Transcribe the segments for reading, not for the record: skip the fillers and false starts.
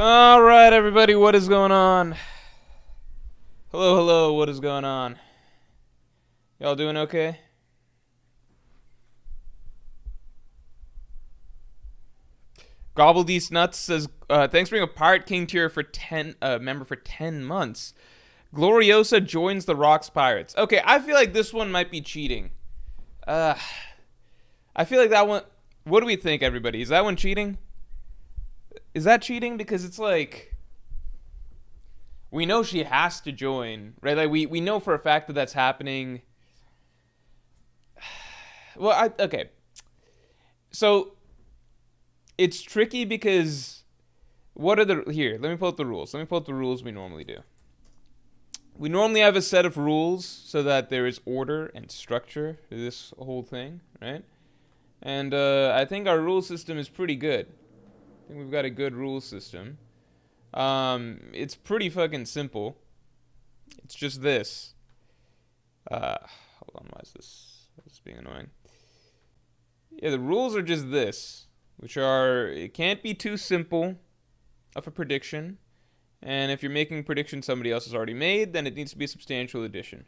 All right, everybody, what is going on? Hello, hello, what is going on? Y'all doing okay? Gobble These Nuts says, thanks for being a Pirate King tier for 10, member for 10 months. Gloriosa joins the Rocks Pirates. Okay, I feel like this one might be cheating. Uh, I feel like that one, what do we think, everybody? Is that one cheating? Is that cheating? Because it's like, we know she has to join, right? Like, we know for a fact that that's happening. Well, okay. So, it's tricky because what are the... Here, let me pull up the rules. Let me pull up the rules we normally do. We normally have a set of rules so that there is order and structure to this whole thing, right? And I think our rule system is pretty good. I think we've got a good rule system. It's pretty fucking simple. It's just this. Hold on, why is this being annoying? Yeah, the rules are just this, which are, it can't be too simple of a prediction, and if you're making a prediction somebody else has already made, then it needs to be a substantial addition.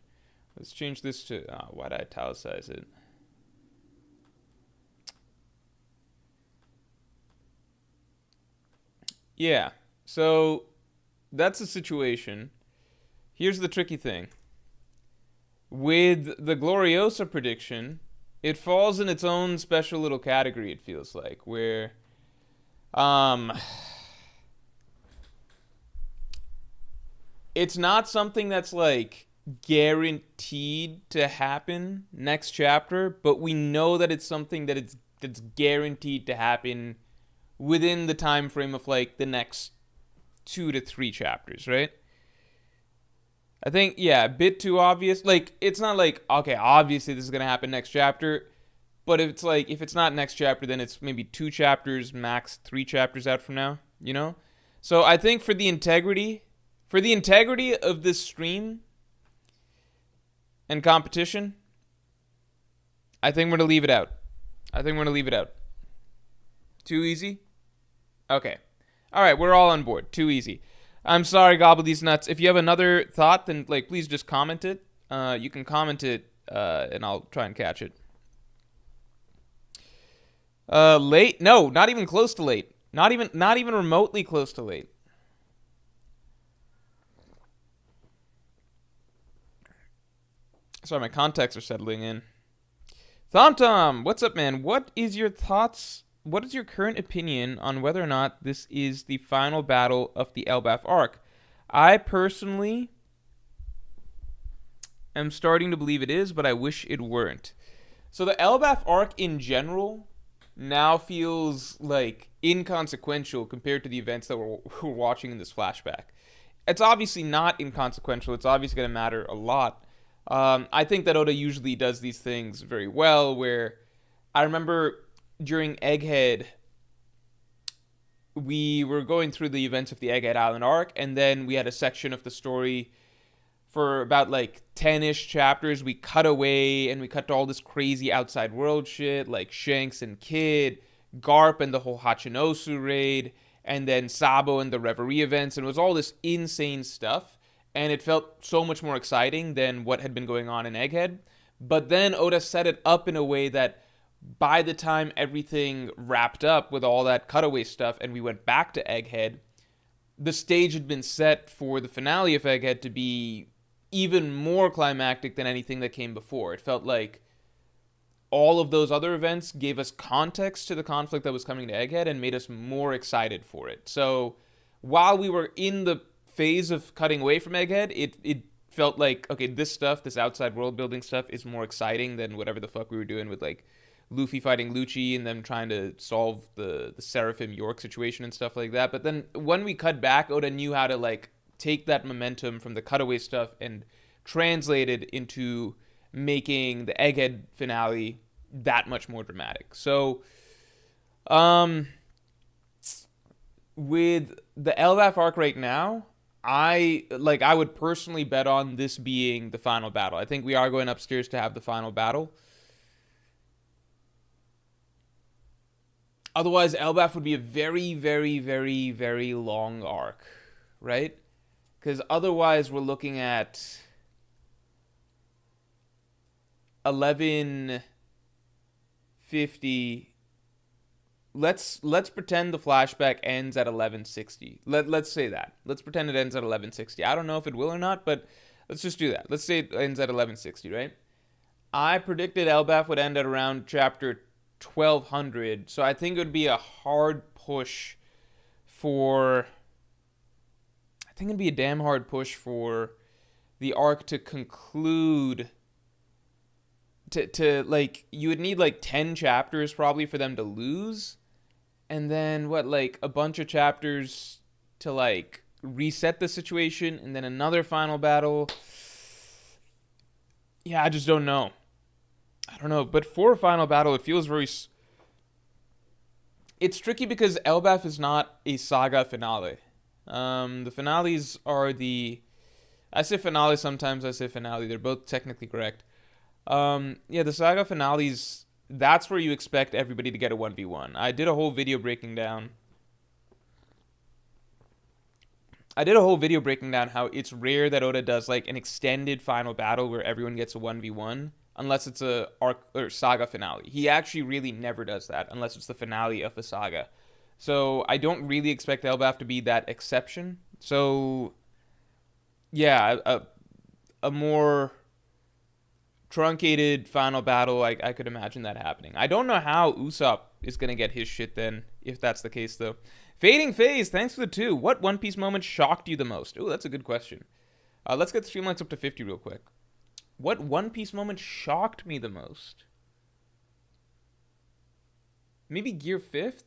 Let's change this to, why did I italicize it? Yeah, so that's the situation. Here's the tricky thing. With the Gloriosa prediction, it falls in its own special little category, it feels like, where it's not something that's like guaranteed to happen next chapter, but we know that it's something that's guaranteed to happen within the time frame of like the next 2 to 3 chapters, right? I think, yeah, a bit too obvious. Like, it's not like, okay, obviously this is going to happen next chapter. But if it's like, if it's not next chapter, then it's maybe 2 chapters, max 3 chapters out from now, you know? So I think for the integrity of this stream and competition, I think we're going to leave it out. Too easy? Okay. All right, we're all on board. Too easy. I'm sorry, Gobble These Nuts. If you have another thought, then like please just comment it. You can comment it, and I'll try and catch it. Late? No, not even close to late. Not even remotely close to late. Sorry, my contacts are settling in. Tom, what's up, man? What is your thoughts? What is your current opinion on whether or not this is the final battle of the Elbaf arc? I personally am starting to believe it is, but I wish it weren't. So the Elbaf arc in general now feels like inconsequential compared to the events that we're watching in this flashback. It's obviously not inconsequential. It's obviously going to matter a lot. I think that Oda usually does these things very well, where I remember during Egghead, we were going through the events of the Egghead Island arc, and then we had a section of the story for about like 10-ish chapters. We cut away, and we cut to all this crazy outside world shit, like Shanks and Kid, Garp and the whole Hachinosu raid, and then Sabo and the Reverie events, and it was all this insane stuff, and it felt so much more exciting than what had been going on in Egghead. But then Oda set it up in a way that by the time everything wrapped up with all that cutaway stuff and we went back to Egghead, the stage had been set for the finale of Egghead to be even more climactic than anything that came before. It felt like all of those other events gave us context to the conflict that was coming to Egghead and made us more excited for it. So while we were in the phase of cutting away from Egghead, it felt like, okay, this stuff, this outside world building stuff is more exciting than whatever the fuck we were doing with like Luffy fighting Lucci and them trying to solve the Seraphim York situation and stuff like that. But then when we cut back, Oda knew how to like take that momentum from the cutaway stuff and translate it into making the Egghead finale that much more dramatic. So, with the Elbaf arc right now, I would personally bet on this being the final battle. I think we are going upstairs to have the final battle. Otherwise, Elbaf would be a very, very, very, very long arc, right? Because otherwise, we're looking at 1150. Let's pretend the flashback ends at 1160. Let's say that. Let's pretend it ends at 1160. I don't know if it will or not, but let's just do that. Let's say it ends at 1160, right? I predicted Elbaf would end at around chapter 1200, so I think it would be a hard push for. I think it'd be a damn hard push for the arc to conclude. To like, you would need like 10 chapters probably for them to lose, and then what, like a bunch of chapters to like reset the situation, and then another final battle. Yeah, I just don't know. I don't know, but for a final battle, it feels very. It's tricky because Elbaf is not a saga finale. The finales are the. I say finale sometimes. I say finale. They're both technically correct. Yeah, the saga finales. That's where you expect everybody to get a 1v1. I did a whole video breaking down how it's rare that Oda does like an extended final battle where everyone gets a 1v1 unless it's a arc or saga finale. He actually really never does that unless it's the finale of a saga. So I don't really expect Elbaf to be that exception. So yeah, a more truncated final battle, I could imagine that happening. I don't know how Usopp is going to get his shit then, if that's the case, though. Fading Phase, thanks for the 2. What One Piece moment shocked you the most? Ooh, that's a good question. Let's get the streamlines up to 50 real quick. What One Piece moment shocked me the most? Maybe Gear 5th?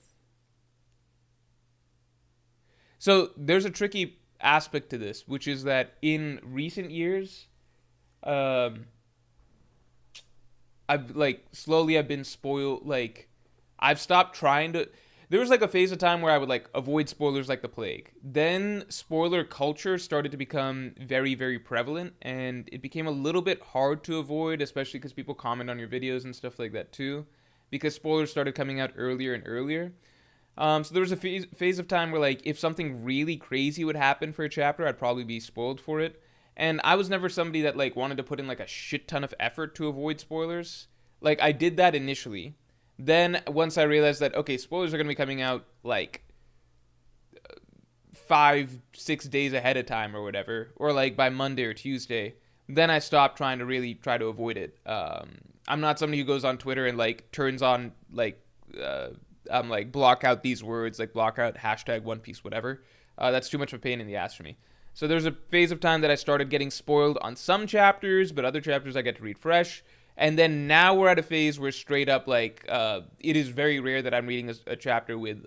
So, there's a tricky aspect to this, which is that in recent years, I've been spoiled. Like, I've stopped trying to. There was like a phase of time where I would like avoid spoilers like the plague. Then spoiler culture started to become very, very prevalent, and it became a little bit hard to avoid, especially because people comment on your videos and stuff like that too, because spoilers started coming out earlier and earlier. So there was a phase of time where like if something really crazy would happen for a chapter, I'd probably be spoiled for it. And I was never somebody that like wanted to put in like a shit ton of effort to avoid spoilers. Like I did that initially. Then once I realized that okay, spoilers are going to be coming out like 5-6 days ahead of time or whatever, or like by Monday or Tuesday, then I stopped trying to really try to avoid it. I'm not somebody who goes on Twitter and like turns on like I'm like block out these words, like block out hashtag One Piece whatever. That's too much of a pain in the ass for me. So there's a phase of time that I started getting spoiled on some chapters, but other chapters I get to read fresh. And then now we're at a phase where straight up like it is very rare that I'm reading a chapter with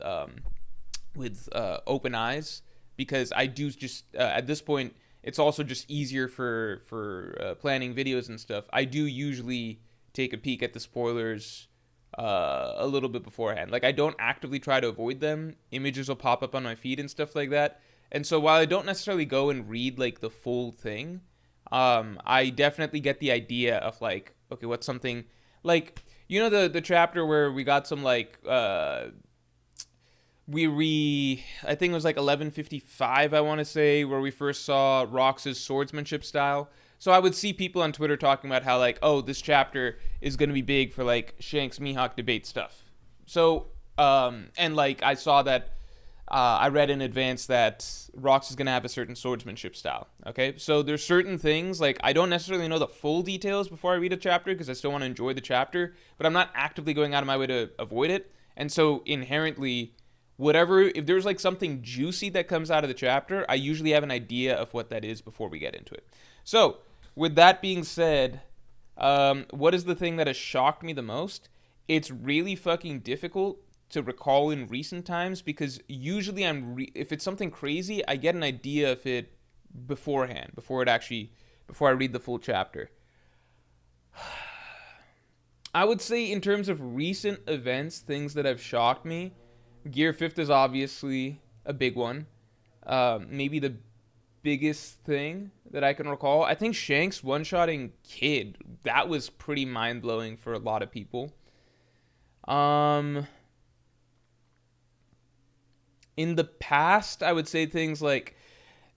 open eyes, because I do just at this point it's also just easier for planning videos and stuff. I do usually take a peek at the spoilers a little bit beforehand. Like I don't actively try to avoid them. Images will pop up on my feed and stuff like that. And so while I don't necessarily go and read like the full thing, I definitely get the idea of like, okay, what's something like, you know, the chapter where we got some like I think it was like 1155, I want to say, where we first saw Rox's swordsmanship style. So I would see people on Twitter talking about how like, oh, this chapter is going to be big for like Shanks Mihawk debate stuff. So and like I saw that I read in advance that Rox is going to have a certain swordsmanship style, okay? So there's certain things, like, I don't necessarily know the full details before I read a chapter because I still want to enjoy the chapter, but I'm not actively going out of my way to avoid it. And so inherently, if there's, like, something juicy that comes out of the chapter, I usually have an idea of what that is before we get into it. So, with that being said, what is the thing that has shocked me the most? It's really fucking difficult to recall in recent times, because usually if it's something crazy, I get an idea of it beforehand, before I read the full chapter. I would say in terms of recent events, things that have shocked me, Gear 5th is obviously a big one. Maybe the biggest thing that I can recall. I think Shanks one-shotting Kid, that was pretty mind-blowing for a lot of people. In the past, I would say things like,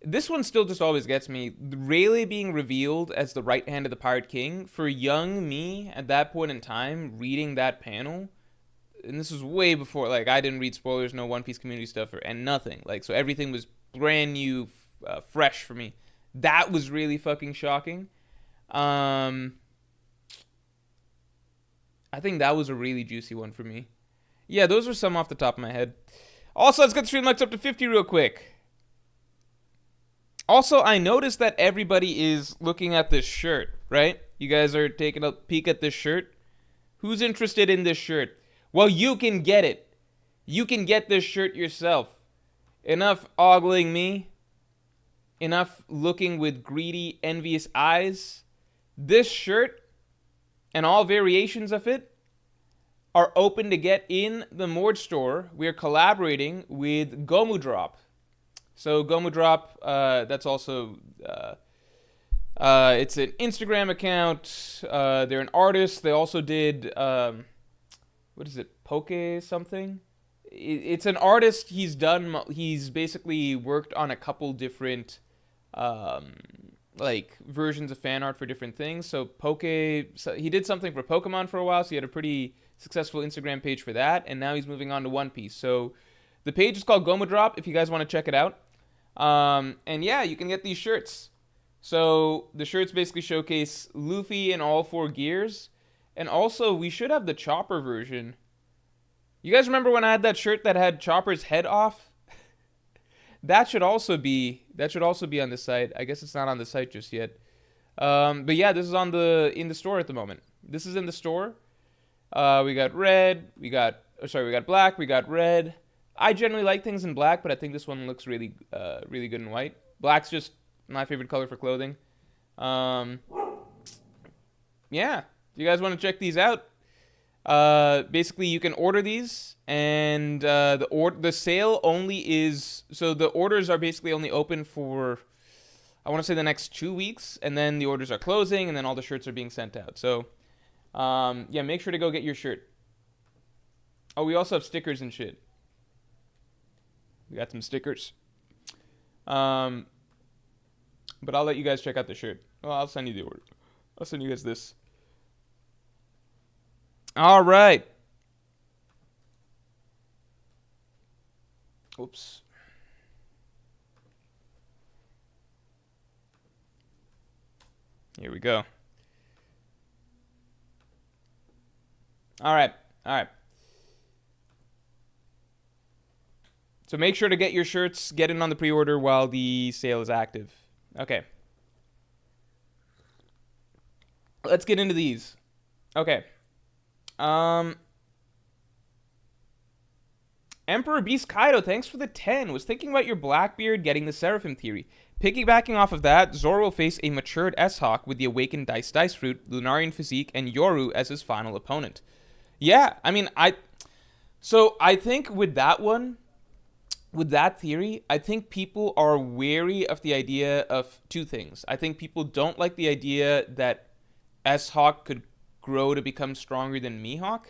this one still just always gets me. Rayleigh being revealed as the right hand of the Pirate King. For young me at that point in time, reading that panel, and this was way before, like, I didn't read spoilers, no One Piece community stuff, and nothing. Like, so everything was brand new, fresh for me. That was really fucking shocking. I think that was a really juicy one for me. Yeah, those are some off the top of my head. Also, let's get the stream likes up to 50 real quick. Also, I noticed that everybody is looking at this shirt, right? You guys are taking a peek at this shirt. Who's interested in this shirt? Well, you can get it. You can get this shirt yourself. Enough ogling me. Enough looking with greedy, envious eyes. This shirt and all variations of it are open to get in the Mord store. We are collaborating with Gomu Drop. So Gomu Drop, that's also, it's an Instagram account. They're an artist. They also did, what is it, Poke something? It's an artist. He's basically worked on a couple different, like, versions of fan art for different things. So he did something for Pokemon for a while, so he had a pretty successful Instagram page for that, and now he's moving on to One Piece. So the page is called Gomu Drop if you guys want to check it out. And yeah, you can get these shirts. So the shirts basically showcase Luffy in all 4 gears. And also, we should have the Chopper version. You guys remember when I had that shirt that had Chopper's head off? That should also be on the site. I guess it's not on the site just yet. But yeah, this is in the store at the moment. This is in the store. We got black, we got red. I generally like things in black, but I think this one looks really good in white. Black's just my favorite color for clothing. Yeah, you guys want to check these out? Basically, you can order these, and the sale only is, so the orders are basically only open for, I want to say, the next 2 weeks, and then the orders are closing, and then all the shirts are being sent out. So, yeah, make sure to go get your shirt. Oh, we also have stickers and shit. We got some stickers. But I'll let you guys check out the shirt. Well, I'll send you the order. I'll send you guys this. All right. Oops. Here we go. All right. So make sure to get your shirts, get in on the pre-order while the sale is active. Okay. Let's get into these. Okay. Emperor Beast Kaido, thanks for the 10. Was thinking about your Blackbeard getting the Seraphim theory. Piggybacking off of that, Zoro will face a matured S-Hawk with the awakened Dice Fruit, Lunarian Physique, and Yoru as his final opponent. Yeah, I mean, I think with that one, with that theory, I think people are wary of the idea of 2 things. I think people don't like the idea that S-Hawk could grow to become stronger than Mihawk.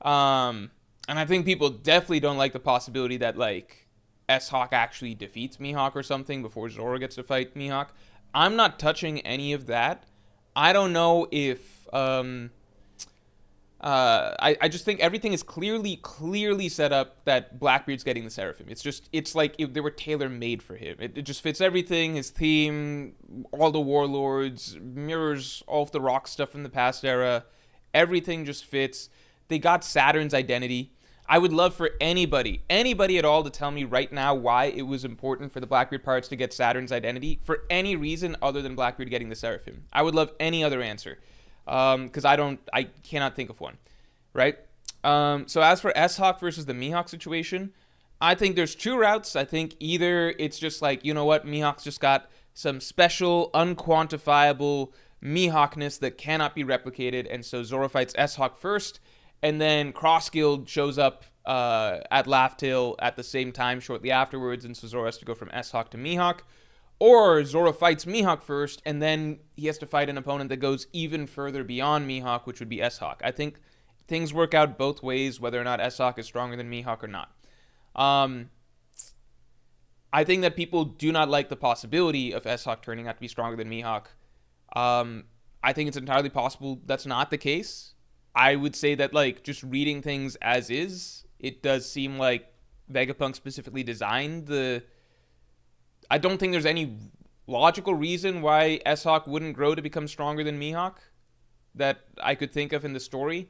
And I think people definitely don't like the possibility that, like, S-Hawk actually defeats Mihawk or something before Zoro gets to fight Mihawk. I'm not touching any of that. I don't know if, I just think everything is clearly set up that Blackbeard's getting the Seraphim. It's like they were tailor-made for him. It just fits everything, his theme, all the warlords, mirrors all of the rock stuff from the past era. Everything just fits. They got Saturn's identity. I would love for anybody at all to tell me right now why it was important for the Blackbeard Pirates to get Saturn's identity for any reason other than Blackbeard getting the Seraphim. I would love any other answer. Because I cannot think of one, right? So as for S-Hawk versus the Mihawk situation, I think there's 2 routes. I think either it's just like, you know what, Mihawk's just got some special, unquantifiable Mihawkness that cannot be replicated, and so Zoro fights S-Hawk first, and then Cross Guild shows up at Laugh Tale at the same time shortly afterwards, and so Zoro has to go from S-Hawk to Mihawk. Or Zoro fights Mihawk first, and then he has to fight an opponent that goes even further beyond Mihawk, which would be S-Hawk. I think things work out both ways, whether or not S-Hawk is stronger than Mihawk or not. I think that people do not like the possibility of S-Hawk turning out to be stronger than Mihawk. I think it's entirely possible that's not the case. I would say that, like, just reading things as is, it does seem like Vegapunk specifically designed the... I don't think there's any logical reason why S-Hawk wouldn't grow to become stronger than Mihawk that I could think of in the story.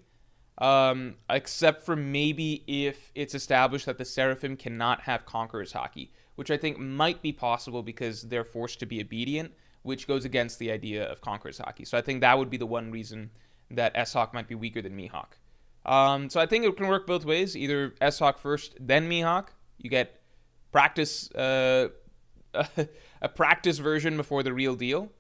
Except for maybe if it's established that the Seraphim cannot have Conqueror's Haki, which I think might be possible because they're forced to be obedient, which goes against the idea of Conqueror's Haki. So I think that would be the one reason that S-Hawk might be weaker than Mihawk. So I think it can work both ways. Either S-Hawk first, then Mihawk. You get practice, a practice version before the real deal.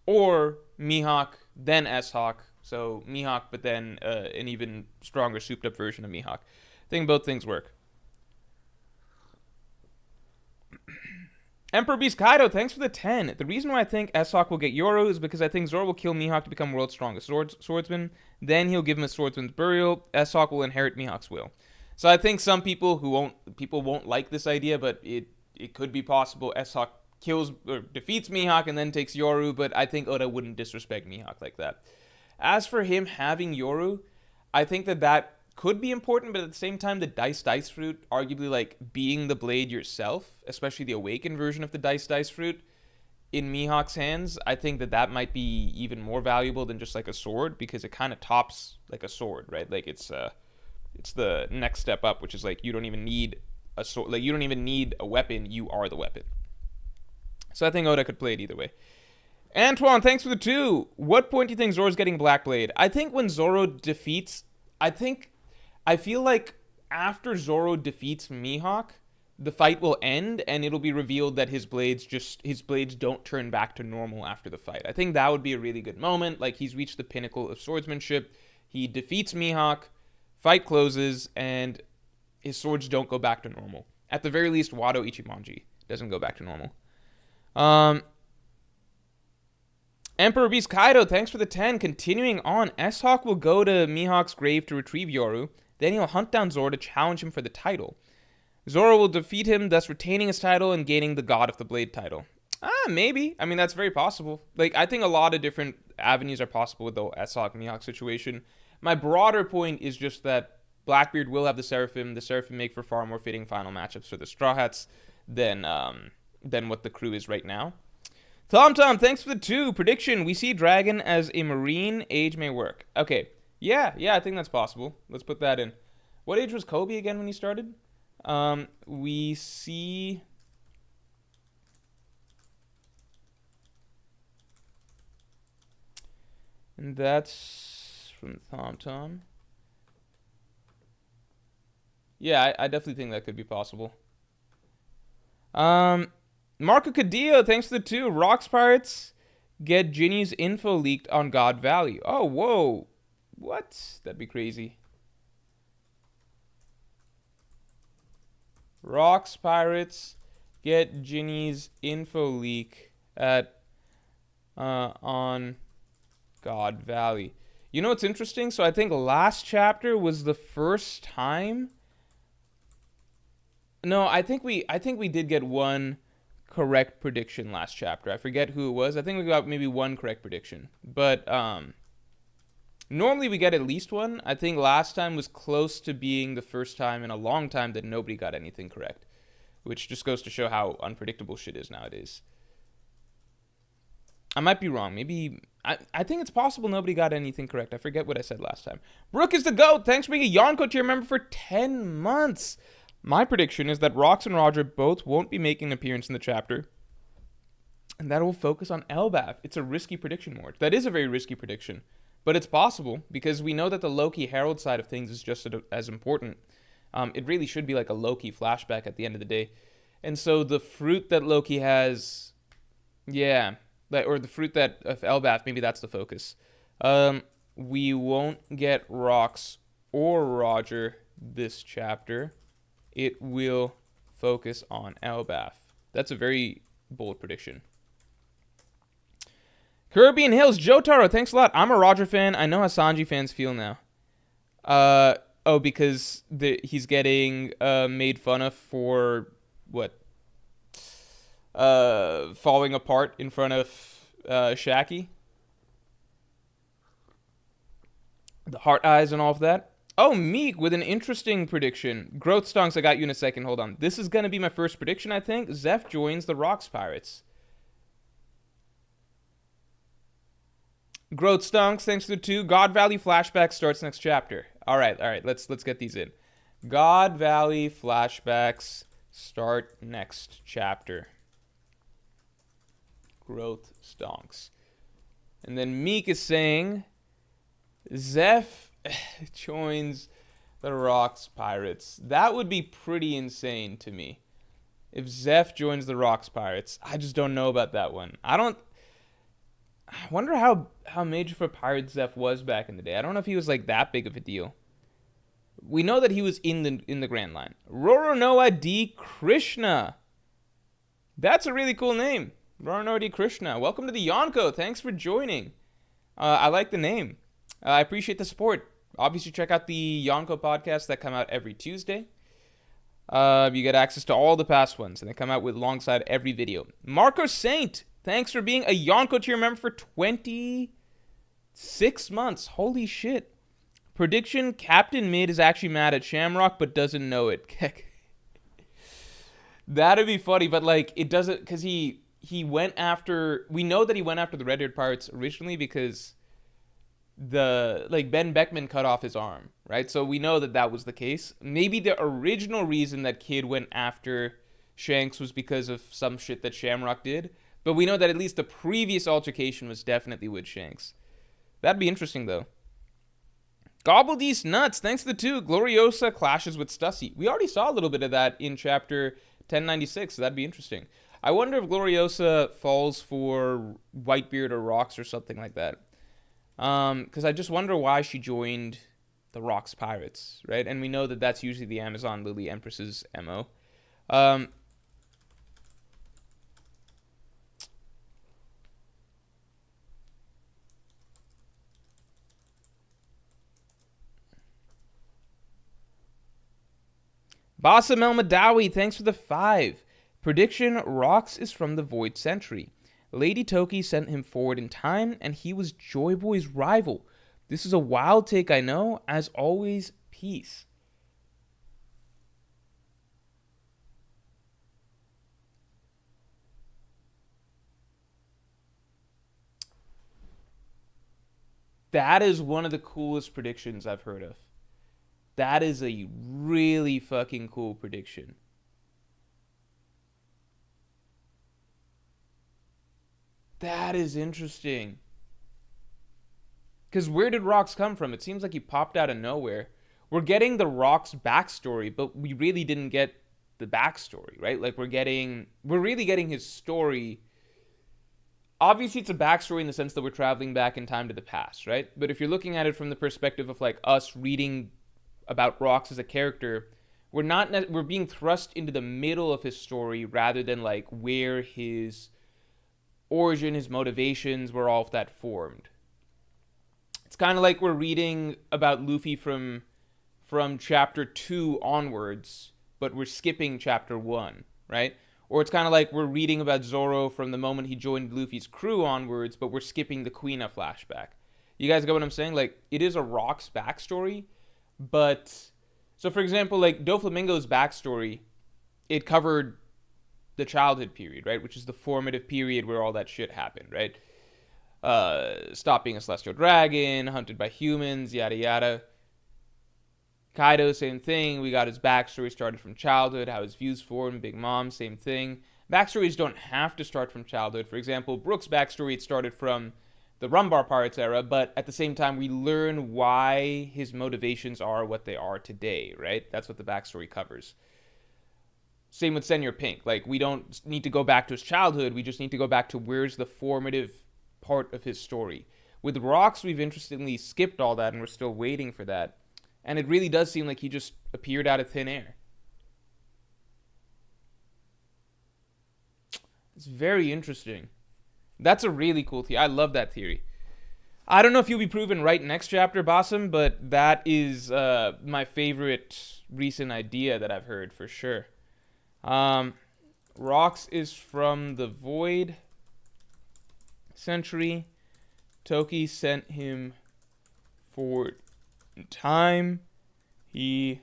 Or Mihawk, then S-Hawk. So Mihawk, but then an even stronger, souped-up version of Mihawk. I think both things work. Emperor Beast Kaido, thanks for the 10. The reason why I think S-Hawk will get Yoru is because I think Zoro will kill Mihawk to become world's strongest swordsman. Then he'll give him a swordsman's burial. S-Hawk will inherit Mihawk's will. So I think some people won't like this idea, but it could be possible S-Hawk kills or defeats Mihawk and then takes Yoru, but I think Oda wouldn't disrespect Mihawk like that. As for him having Yoru, I think that could be important, but at the same time, the Dice Fruit, arguably like being the blade yourself, especially the awakened version of the Dice Fruit in Mihawk's hands, I think that might be even more valuable than just like a sword, because it kind of tops like a sword, right? Like it's the next step up, which is like you don't even need a sword, like you don't even need a weapon, you are the weapon. So I think Oda could play it either way. Antoine, thanks for the 2. What point do you think Zoro's getting Black Blade? I think when Zoro defeats... I feel like after Zoro defeats Mihawk, the fight will end, and it'll be revealed that his blades don't turn back to normal after the fight. I think that would be a really good moment. Like, he's reached the pinnacle of swordsmanship. He defeats Mihawk, fight closes, and his swords don't go back to normal. At the very least, Wado Ichimonji doesn't go back to normal. Emperor Beast Kaido, thanks for the 10. Continuing on, S-Hawk will go to Mihawk's grave to retrieve Yoru. Then he'll hunt down Zoro to challenge him for the title. Zoro will defeat him, thus retaining his title and gaining the God of the Blade title. Maybe. I mean, that's very possible. Like, I think a lot of different avenues are possible with the S-Hawk Mihawk situation. My broader point is just that Blackbeard will have the Seraphim. The Seraphim make for far more fitting final matchups for the Straw Hats than what the crew is right now. Tom, thanks for the 2. Prediction, we see Dragon as a Marine. Age may work. Okay. Yeah, I think that's possible. Let's put that in. What age was Kobe again when he started? We see... And that's from Tom. Yeah, I definitely think that could be possible. Marco Cadillo, thanks for the 2. Rocks Pirates get Ginny's info leaked on God Valley. Oh, whoa. What? That'd be crazy. Rocks Pirates get Ginny's info leak on God Valley. You know what's interesting? So I think last chapter was the first time. No, I think we did get one correct prediction last chapter. I forget who it was. I think we got maybe one correct prediction. But normally we get at least one. I think last time was close to being the first time in a long time that nobody got anything correct, which just goes to show how unpredictable shit is nowadays. I might be wrong. Maybe... I think it's possible nobody got anything correct. I forget what I said last time. Brooke is the GOAT. Thanks for being a Yonko tier member for 10 months. My prediction is that Rox and Roger both won't be making an appearance in the chapter, and that will focus on Elbaf. It's a risky prediction, Mort. That is a very risky prediction, but it's possible because we know that the Loki Herald side of things is just as important. It really should be like a Loki flashback at the end of the day. And so the fruit that Loki has, or the fruit that of Elbaf, maybe that's the focus. We won't get Rox or Roger this chapter. It will focus on Elbaf. That's a very bold prediction. Caribbean Hills, Jotaro, thanks a lot. I'm a Roger fan. I know how Sanji fans feel now. Because he's getting made fun of for what? falling apart in front of Shaggy. The heart eyes and all of that. Oh, Meek with an interesting prediction. Growth Stonks, I got you in a second. Hold on. This is going to be my first prediction, I think. Zeph joins the Rocks Pirates. Growth Stonks, thanks for the 2. God Valley flashback starts next chapter. All right. Let's get these in. God Valley flashbacks start next chapter. Growth Stonks. And then Meek is saying Zeph joins the Rocks Pirates. That would be pretty insane to me. If Zeph joins the Rocks Pirates. I just don't know about that one. I wonder how major for Pirate Zeph was back in the day. I don't know if he was like that big of a deal. We know that he was in the Grand Line. Roronoa D. Krishna. That's a really cool name. Roronoa D. Krishna. Welcome to the Yonko. Thanks for joining. I like the name. I appreciate the support. Obviously, check out the Yonko podcasts that come out every Tuesday. You get access to all the past ones, and they come out alongside every video. Marco Saint, thanks for being a Yonko tier member for 26 months. Holy shit. Prediction, Captain Mid is actually mad at Shamrock, but doesn't know it. That'd be funny, but like, it doesn't, because he went after, we know that he went after the Red-Haired Pirates originally because Ben Beckman cut off his arm, right? So we know that was the case. Maybe the original reason that Kid went after Shanks was because of some shit that Shamrock did, but we know that at least the previous altercation was definitely with Shanks. That'd be interesting, though. Gobbledees Nuts, thanks to the 2. Gloriosa clashes with Stussy. We already saw a little bit of that in chapter 1096, so that'd be interesting. I wonder if Gloriosa falls for Whitebeard or Rocks or something like that. Because I just wonder why she joined the Rocks Pirates, right? And we know that that's usually the Amazon Lily Empress's MO. Bassam El Madawi, thanks for the 5. Prediction, Rocks is from the Void Century. Lady Toki sent him forward in time, and he was Joy Boy's rival. This is a wild take, I know. As always, peace. That is one of the coolest predictions I've heard of. That is a really fucking cool prediction. That is interesting. Because where did Rocks come from? It seems like he popped out of nowhere. We're getting the Rocks backstory, but we really didn't get the backstory, right? Like we're really getting his story. Obviously, it's a backstory in the sense that we're traveling back in time to the past, right? But if you're looking at it from the perspective of like us reading about Rocks as a character, we're being thrust into the middle of his story rather than like where his origin, his motivations, where all of that formed. It's kind of like we're reading about Luffy from chapter 2 onwards, but we're skipping chapter 1, right? Or it's kind of like we're reading about Zoro from the moment he joined Luffy's crew onwards, but we're skipping the Kuina flashback. You guys get what I'm saying? Like, it is a Rocks backstory, but... So, for example, like, Doflamingo's backstory, it covered the childhood period, right? Which is the formative period where all that shit happened, right? Stopped being a celestial dragon, hunted by humans, yada yada. Kaido, same thing. We got his backstory started from childhood, how his views formed. Big Mom, same thing. Backstories don't have to start from childhood. For example, Brook's backstory, it started from the Rumbar Pirates era, but at the same time, we learn why his motivations are what they are today, right? That's what the backstory covers. Same with Senor Pink. Like, we don't need to go back to his childhood. We just need to go back to where's the formative part of his story. With Rocks, we've interestingly skipped all that, and we're still waiting for that. And it really does seem like he just appeared out of thin air. It's very interesting. That's a really cool theory. I love that theory. I don't know if you'll be proven right next chapter, Bassam, but that is my favorite recent idea that I've heard for sure. Rocks is from the Void Century. Toki sent him for time. He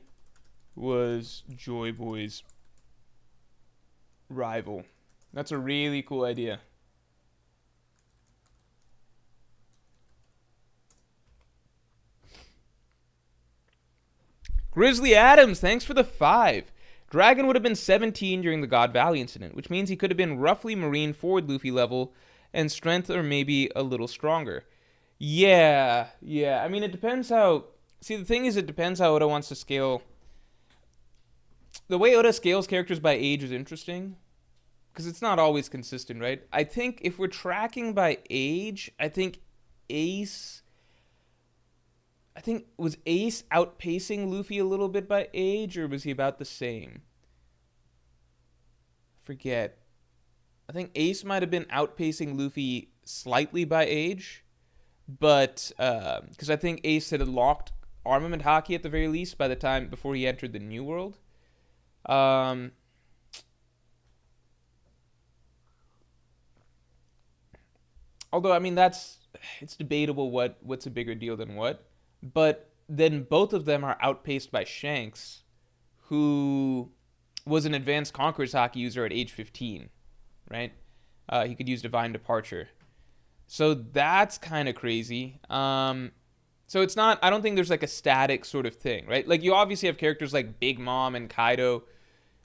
was Joy Boy's rival. That's a really cool idea. Grizzly Adams, thanks for the 5. Dragon would have been 17 during the God Valley incident, which means he could have been roughly Marine Forward Luffy level and strength or maybe a little stronger. Yeah. I mean, it depends how... See, the thing is, it depends how Oda wants to scale. The way Oda scales characters by age is interesting, because it's not always consistent, right? I think if we're tracking by age, I think was Ace outpacing Luffy a little bit by age, or was he about the same? Forget. I think Ace might have been outpacing Luffy slightly by age, but because I think Ace had unlocked armament haki at the very least by the time before he entered the New World. Although, I mean, it's debatable what's a bigger deal than what. But then both of them are outpaced by Shanks, who was an advanced Conqueror's Haki user at age 15, right? He could use Divine Departure. So that's kind of crazy. So it's not, I don't think there's like a static sort of thing, right? Like you obviously have characters like Big Mom and Kaido,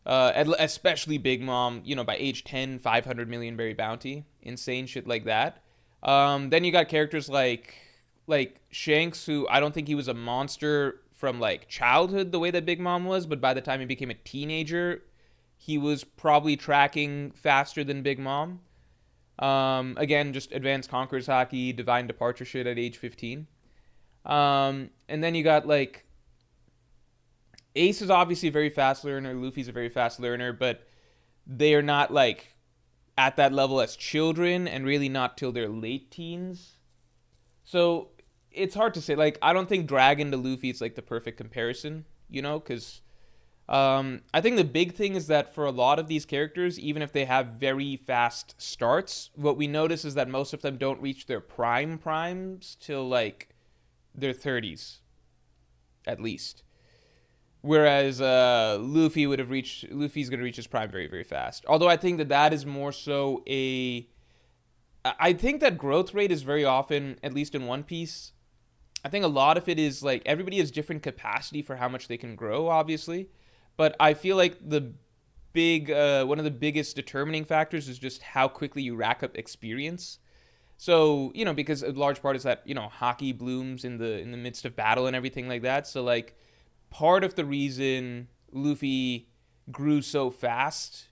especially Big Mom, by age 10, 500 million berry bounty, insane shit like that. Then you got characters like Shanks, who I don't think he was a monster from like childhood the way that Big Mom was, but by the time he became a teenager, he was probably tracking faster than Big Mom. Again, just advanced Conqueror's Haki, Divine Departure shit at age 15. And then you got like Ace is obviously a very fast learner, Luffy's a very fast learner, but they are not like at that level as children, and really not till their late teens. So it's hard to say. Like, I don't think Dragon to Luffy is like the perfect comparison, because I think the big thing is that for a lot of these characters, even if they have very fast starts, what we notice is that most of them don't reach their primes till like their 30s, at least. Whereas Luffy's going to reach his prime very, very fast. Although I think that is more so I think that growth rate is very often, at least in One Piece, I think a lot of it is like everybody has different capacity for how much they can grow, obviously. But I feel like one of the biggest determining factors is just how quickly you rack up experience. So, because a large part is that, haki blooms in the midst of battle and everything like that. So, like, part of the reason Luffy grew so fast,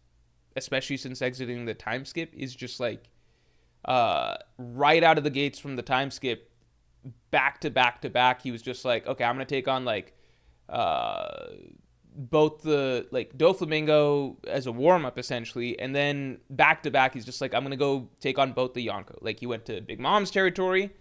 especially since exiting the time skip, is just like right out of the gates from the time skip, back to back, he was just like, okay, I'm going to take on like both the like Doflamingo as a warm-up essentially, and then back to back he's just like, I'm going to go take on both the Yonko. Like he went to Big Mom's territory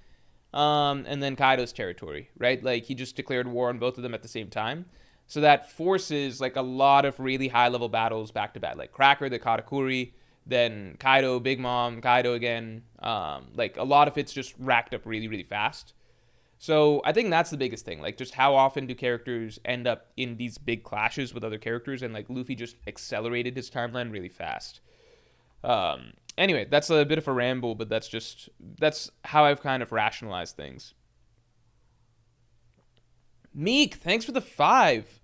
and then Kaido's territory, right? Like he just declared war on both of them at the same time. So that forces like a lot of really high level battles back to back, like Cracker, the Katakuri, then Kaido, Big Mom, Kaido again. Like a lot of it's just racked up really, really fast. So I think that's the biggest thing. Like just how often do characters end up in these big clashes with other characters, and like Luffy just accelerated his timeline really fast. Anyway, that's a bit of a ramble, but that's how I've kind of rationalized things. Meek, thanks for the 5.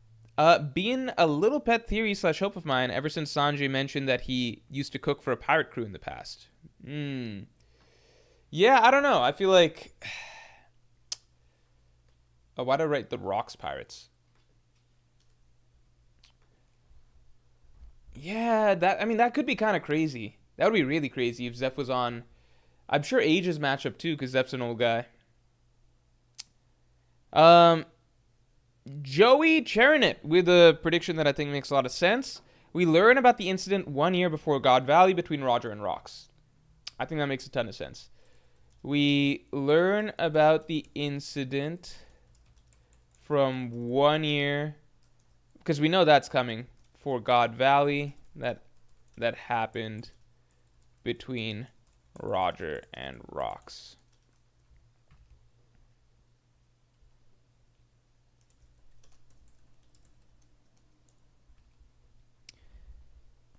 Being a little pet theory / hope of mine ever since Sanjay mentioned that he used to cook for a pirate crew in the past. Yeah, I don't know. I feel like... Oh, why'd I write the Rocks Pirates? Yeah, that could be kind of crazy. That would be really crazy if Zeph was on... I'm sure Age's matchup too, because Zeph's an old guy. Joey Cherinit with a prediction that I think makes a lot of sense. We learn about the incident 1 year before God Valley between Roger and Rocks. I think that makes a ton of sense. We learn about the incident from 1 year, because we know that's coming for God Valley. That that happened between Roger and Rox.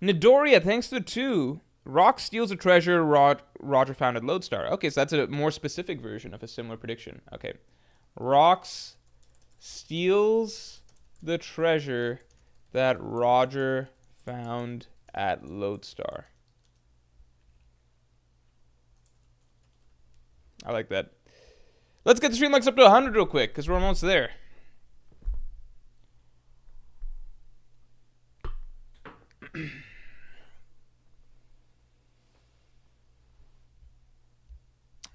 Nidoria, thanks to 2. Rox steals a treasure Roger found at Lodestar. Okay, so that's a more specific version of a similar prediction. Okay. Rox steals the treasure that Roger found at Lodestar. I like that. Let's get the stream likes up to 100 real quick, because we're almost there.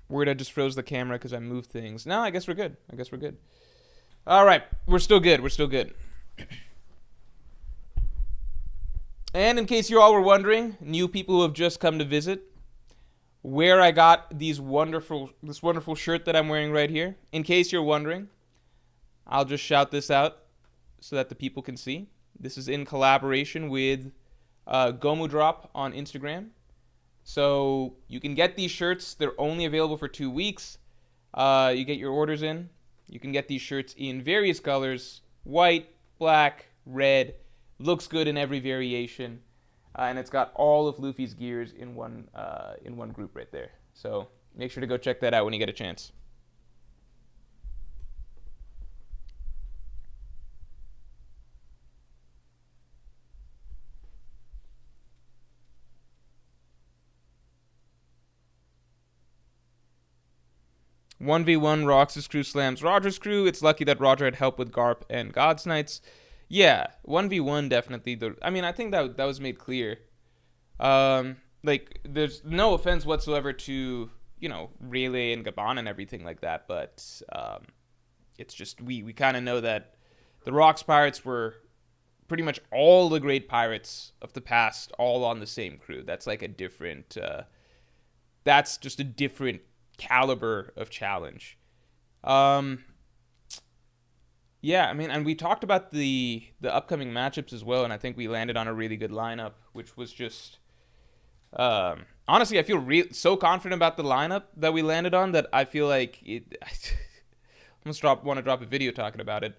Weird, I just froze the camera because I moved things. No, I guess we're good. All right, we're still good. And in case you all were wondering, new people who have just come to visit, where I got this wonderful shirt that I'm wearing right here. In case you're wondering, I'll just shout this out so that the people can see. This is in collaboration with Gomu Drop on Instagram. So you can get these shirts. They're only available for 2 weeks. You get your orders in. You can get these shirts in various colors: white, black, red. Looks good in every variation. And it's got all of Luffy's gears in one group right there. So make sure to go check that out when you get a chance. One v one, Rox's crew slams Roger's crew. It's lucky that Roger had help with Garp and God's Knights. Yeah, 1v1 definitely. I think that was made clear. Like, there's no offense whatsoever to, Rayleigh and Gabon and everything like that, but it's just we kind of know that the Rox pirates were pretty much all the great pirates of the past, all on the same crew. That's like a different. That's just a different caliber of challenge. Yeah, and we talked about the upcoming matchups as well, and I think we landed on a really good lineup, which was just honestly, I feel so confident about the lineup that we landed on that I feel like it. I want to drop a video talking about it.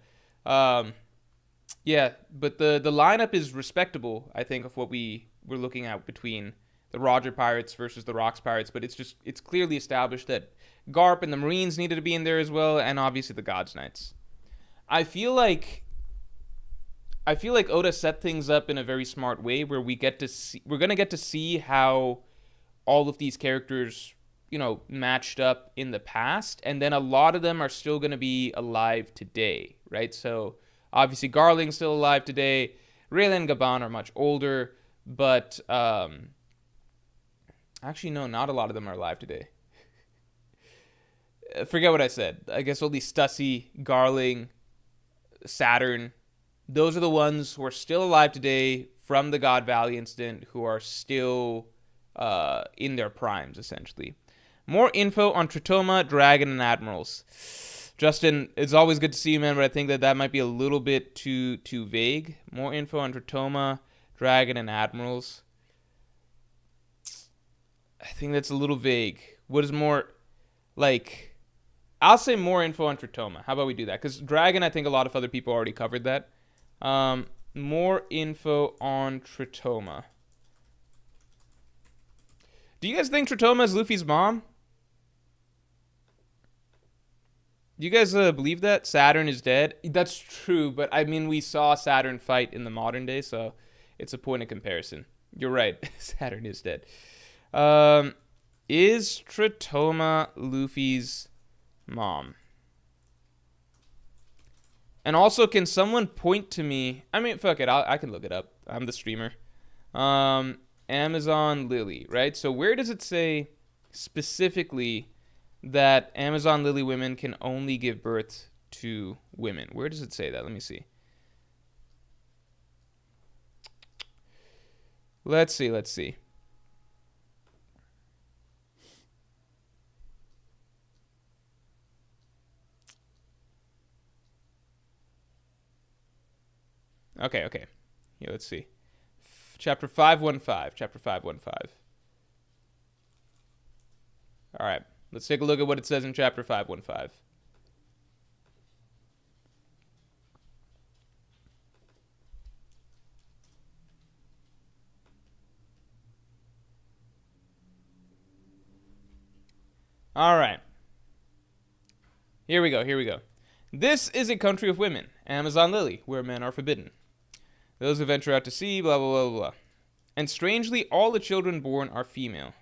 Yeah, but the lineup is respectable, I think, of what we were looking at between the Roger Pirates versus the Rox Pirates, but it's clearly established that Garp and the Marines needed to be in there as well, and obviously the God's Knights. I feel like Oda set things up in a very smart way where we're gonna get to see how all of these characters, matched up in the past, and then a lot of them are still gonna be alive today, right? So obviously Garling's still alive today. Rayleigh and Gabon are much older, but actually no, not a lot of them are alive today. Forget what I said. I guess only Stussy, Garling, Saturn, those are the ones who are still alive today from the God Valley incident, who are still in their primes, essentially. More info on Tritoma, Dragon, and Admirals. Justin, it's always good to see you, man, but I think that might be a little bit too vague. More info on Tritoma, Dragon, and Admirals. I think that's a little vague. What is more, I'll say more info on Tritoma. How about we do that? Because Dragon, I think a lot of other people already covered that. More info on Tritoma. Do you guys think Tritoma is Luffy's mom? Do you guys believe that? Saturn is dead? That's true, but we saw Saturn fight in the modern day, so it's a point of comparison. You're right. Saturn is dead. Is Tritoma Luffy's mom? And also, can someone point to me? Fuck it. I can look it up. I'm the streamer. Amazon Lily, right? So where does it say specifically that Amazon Lily women can only give birth to women? Where does it say that? Let me see. Let's see. Okay. Here, let's see. Chapter 515. Chapter 515. All right. Let's take a look at what it says in Chapter 515. All right. Here we go. This is a country of women, Amazon Lily, where men are forbidden. Those who venture out to sea, blah, blah, blah, blah. And strangely, all the children born are female.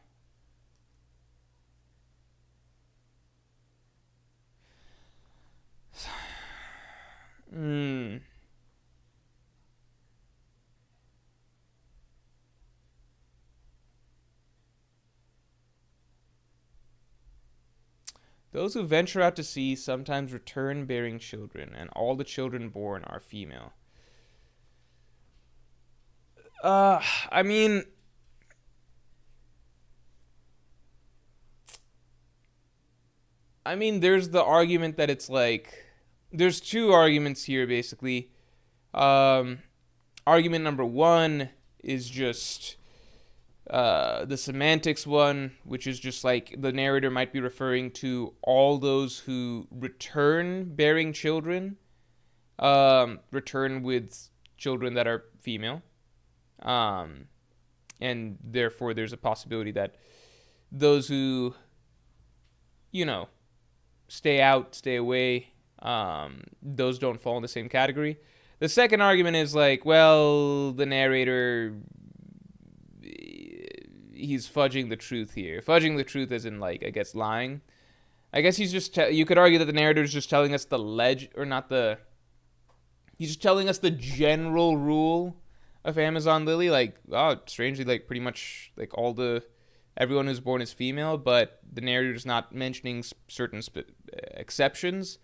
Those who venture out to sea sometimes return bearing children, and all the children born are female. I mean, there's the argument that it's like, there's two arguments here, basically. Argument number one is just the semantics one, which is just like the narrator might be referring to all those who return bearing children, return with children that are female. And therefore there's a possibility that those who, stay out, stay away, those don't fall in the same category. The second argument is like, well, the narrator, he's fudging the truth here. Fudging the truth as in, like, I guess lying. I guess he's just, you could argue that the narrator is just telling us he's just telling us the general rule of Amazon Lily, like, strangely, like, pretty much, like, everyone who's born is female, but the narrator's not mentioning certain exceptions.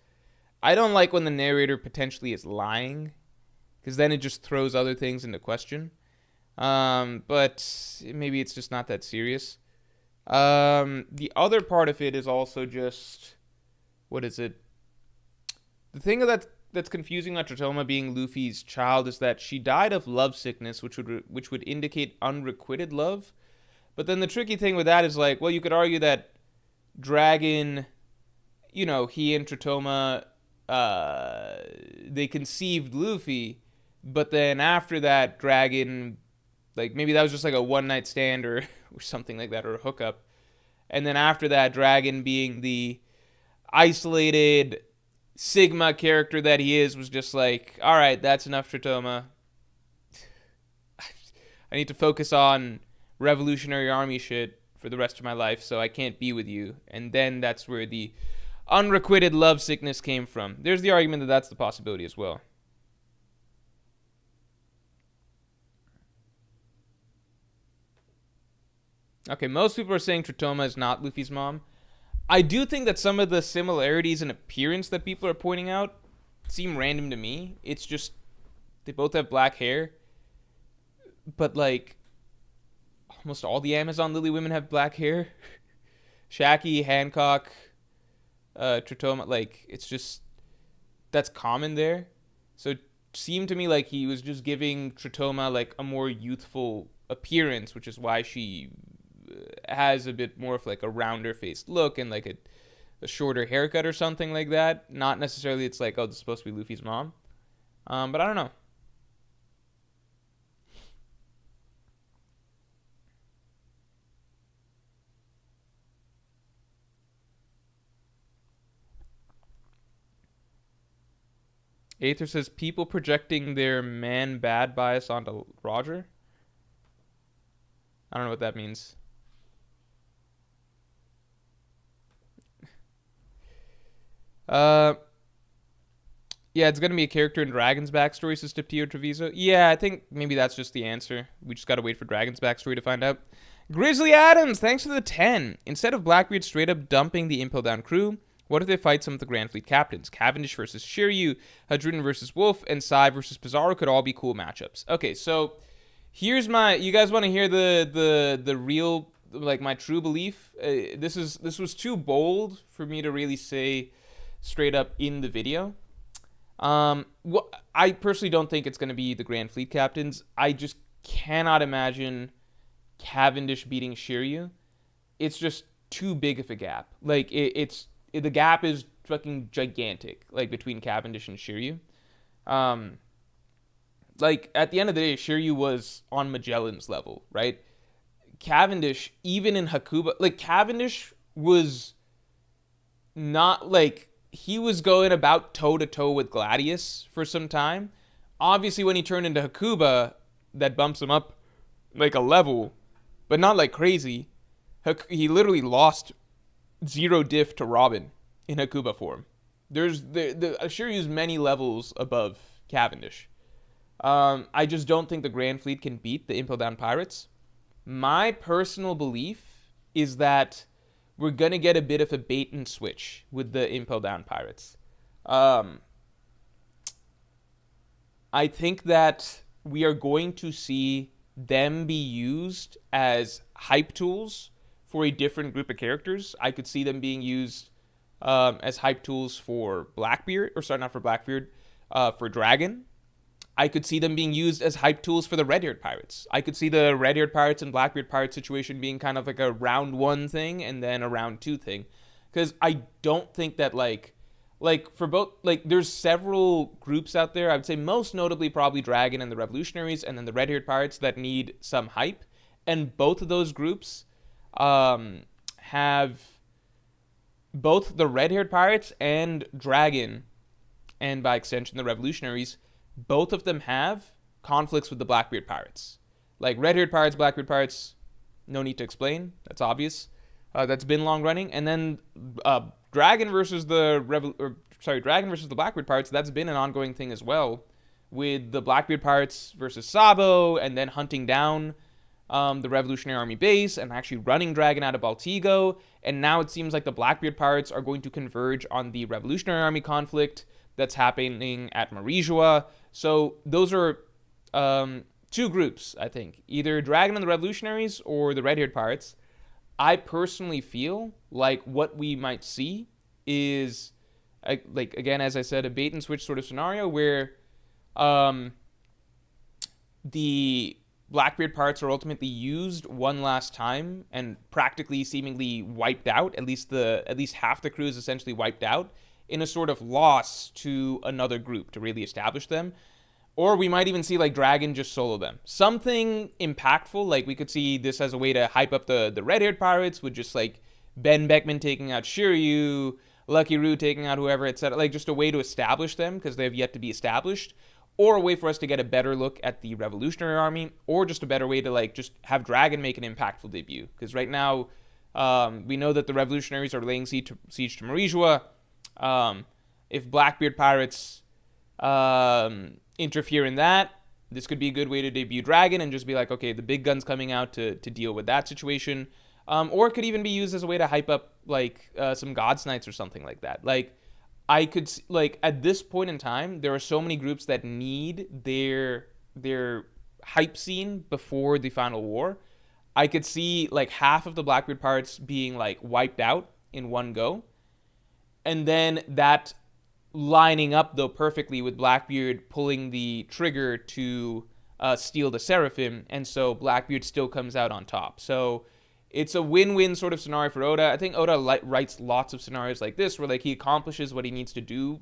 I don't like when the narrator potentially is lying, because then it just throws other things into question. But maybe it's just not that serious. The other part of it is also just, what is it? The thing that's confusing about Tritoma being Luffy's child is that she died of love sickness, which would indicate unrequited love. But then the tricky thing with that is, like, well, you could argue that Dragon, he and Tritoma, they conceived Luffy, but then after that, Dragon, like, maybe that was just like a one-night stand or something like that, or a hookup. And then after that, Dragon, being the isolated Sigma character that he is, was just like, all right, that's enough, Tritoma. I need to focus on Revolutionary Army shit for the rest of my life, so I can't be with you. And then that's where the unrequited love sickness came from. There's the argument that that's the possibility as well. Okay, most people are saying Tritoma is not Luffy's mom. I do think that some of the similarities in appearance that people are pointing out seem random to me. It's just, they both have black hair. But, like, almost all the Amazon Lily women have black hair. Shaki, Hancock, Tritoma, like, it's just, that's common there. So it seemed to me like he was just giving Tritoma, like, a more youthful appearance, which is why she has a bit more of, like, a rounder faced look and, like, a shorter haircut or something like that. Not necessarily it's like, oh, this is supposed to be Luffy's mom. But I don't know. Aether says, people projecting their man bad bias onto Roger. I don't know what that means. Yeah, it's gonna be a character in Dragon's backstory, says Tiptio Treviso. Yeah, I think maybe that's just the answer. We just gotta wait for Dragon's backstory to find out. Grizzly Adams, thanks for the 10. Instead of Blackbeard straight up dumping the Impel Down crew, what if they fight some of the Grand Fleet captains? Cavendish versus Shiryu, Hadrun versus Wolf, and Sai versus Pizarro could all be cool matchups. Okay, so here's you guys want to hear the real, like, my true belief? This was too bold for me to really say straight up in the video. Well, I personally don't think it's going to be the Grand Fleet captains. I just cannot imagine Cavendish beating Shiryu. It's just too big of a gap. Like, the gap is fucking gigantic, like, between Cavendish and Shiryu. Like, at the end of the day, Shiryu was on Magellan's level, right? Cavendish, even in Hakuba, like, Cavendish was not, like, he was going about toe-to-toe with Gladius for some time. Obviously, when he turned into Hakuba, that bumps him up, like, a level, but not, like, crazy. He literally lost 0 diff to Robin in Hakuba form. There's Shiryu's many levels above Cavendish. I just don't think the Grand Fleet can beat the Impel Down Pirates. My personal belief is that we're going to get a bit of a bait and switch with the Impel Down Pirates. I think that we are going to see them be used as hype tools for a different group of characters. I could see them being used as hype tools for Blackbeard, or sorry, not for Blackbeard, for Dragon. I could see them being used as hype tools for the Red-Haired Pirates. I could see the Red-Haired Pirates and Blackbeard Pirates situation being kind of like a round 1 thing and then a round 2 thing. Because I don't think that, like for both, like, there's several groups out there. I would say most notably probably Dragon and the Revolutionaries, and then the Red-Haired Pirates that need some hype. And both of those groups have both the Red-Haired Pirates and Dragon, and by extension the Revolutionaries, both of them have conflicts with the Blackbeard Pirates. Like, Red-Haired Pirates, Blackbeard Pirates, no need to explain. That's obvious. That's been long running. And then Dragon versus the Blackbeard Pirates, that's been an ongoing thing as well, with the Blackbeard Pirates versus Sabo, and then hunting down the Revolutionary Army base, and actually running Dragon out of Baltigo. And now it seems like the Blackbeard Pirates are going to converge on the Revolutionary Army conflict that's happening at Marijua. So those are 2 groups, I think. Either Dragon and the Revolutionaries or the Red-Haired Pirates. I personally feel like what we might see is, like, again, as I said, a bait-and-switch sort of scenario where the Blackbeard Pirates are ultimately used one last time and practically seemingly wiped out. At least half the crew is essentially wiped out, in a sort of loss to another group to really establish them. Or we might even see, like, Dragon just solo them. Something impactful, like we could see this as a way to hype up the Red-Haired Pirates with just, like, Ben Beckman taking out Shiryu, Lucky Roo taking out whoever, etc. Like, just a way to establish them because they have yet to be established. Or a way for us to get a better look at the Revolutionary Army. Or just a better way to, like, just have Dragon make an impactful debut. Because right now, we know that the Revolutionaries are laying siege to Marijua. If Blackbeard Pirates interfere in that, this could be a good way to debut Dragon and just be like, okay, the big gun's coming out to deal with that situation. Or it could even be used as a way to hype up, like, some God's Knights or something like that. Like, I could, like, at this point in time, there are so many groups that need their hype scene before the final war. I could see, like, half of the Blackbeard Pirates being, like, wiped out in one go. And then that lining up, though, perfectly with Blackbeard pulling the trigger to steal the Seraphim, and so Blackbeard still comes out on top. So it's a win-win sort of scenario for Oda. I think Oda writes lots of scenarios like this where, like, he accomplishes what he needs to do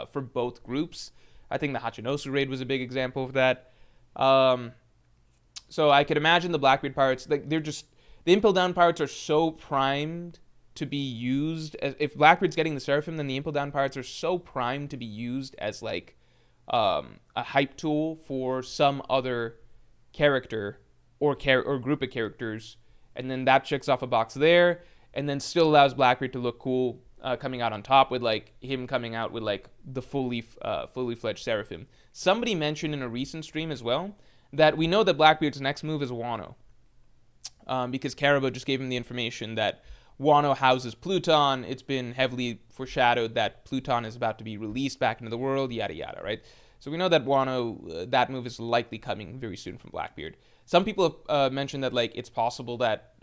for both groups. I think the Hachinosu raid was a big example of that. So I could imagine the Blackbeard Pirates, like, they're just, the Impel Down Pirates are so primed to be used as, if Blackbeard's getting the Seraphim, then the Impel Down Pirates are so primed to be used as, like, a hype tool for some other character or group of characters, and then that checks off a box there, and then still allows Blackbeard to look cool coming out on top with, like, him coming out with, like, the fully fledged Seraphim. Somebody mentioned in a recent stream as well that we know that Blackbeard's next move is Wano, because Caribou just gave him the information that Wano houses Pluton. It's been heavily foreshadowed that Pluton is about to be released back into the world, yada yada, right? So we know that Wano, that move is likely coming very soon from Blackbeard. Some people have mentioned that, like, it's possible that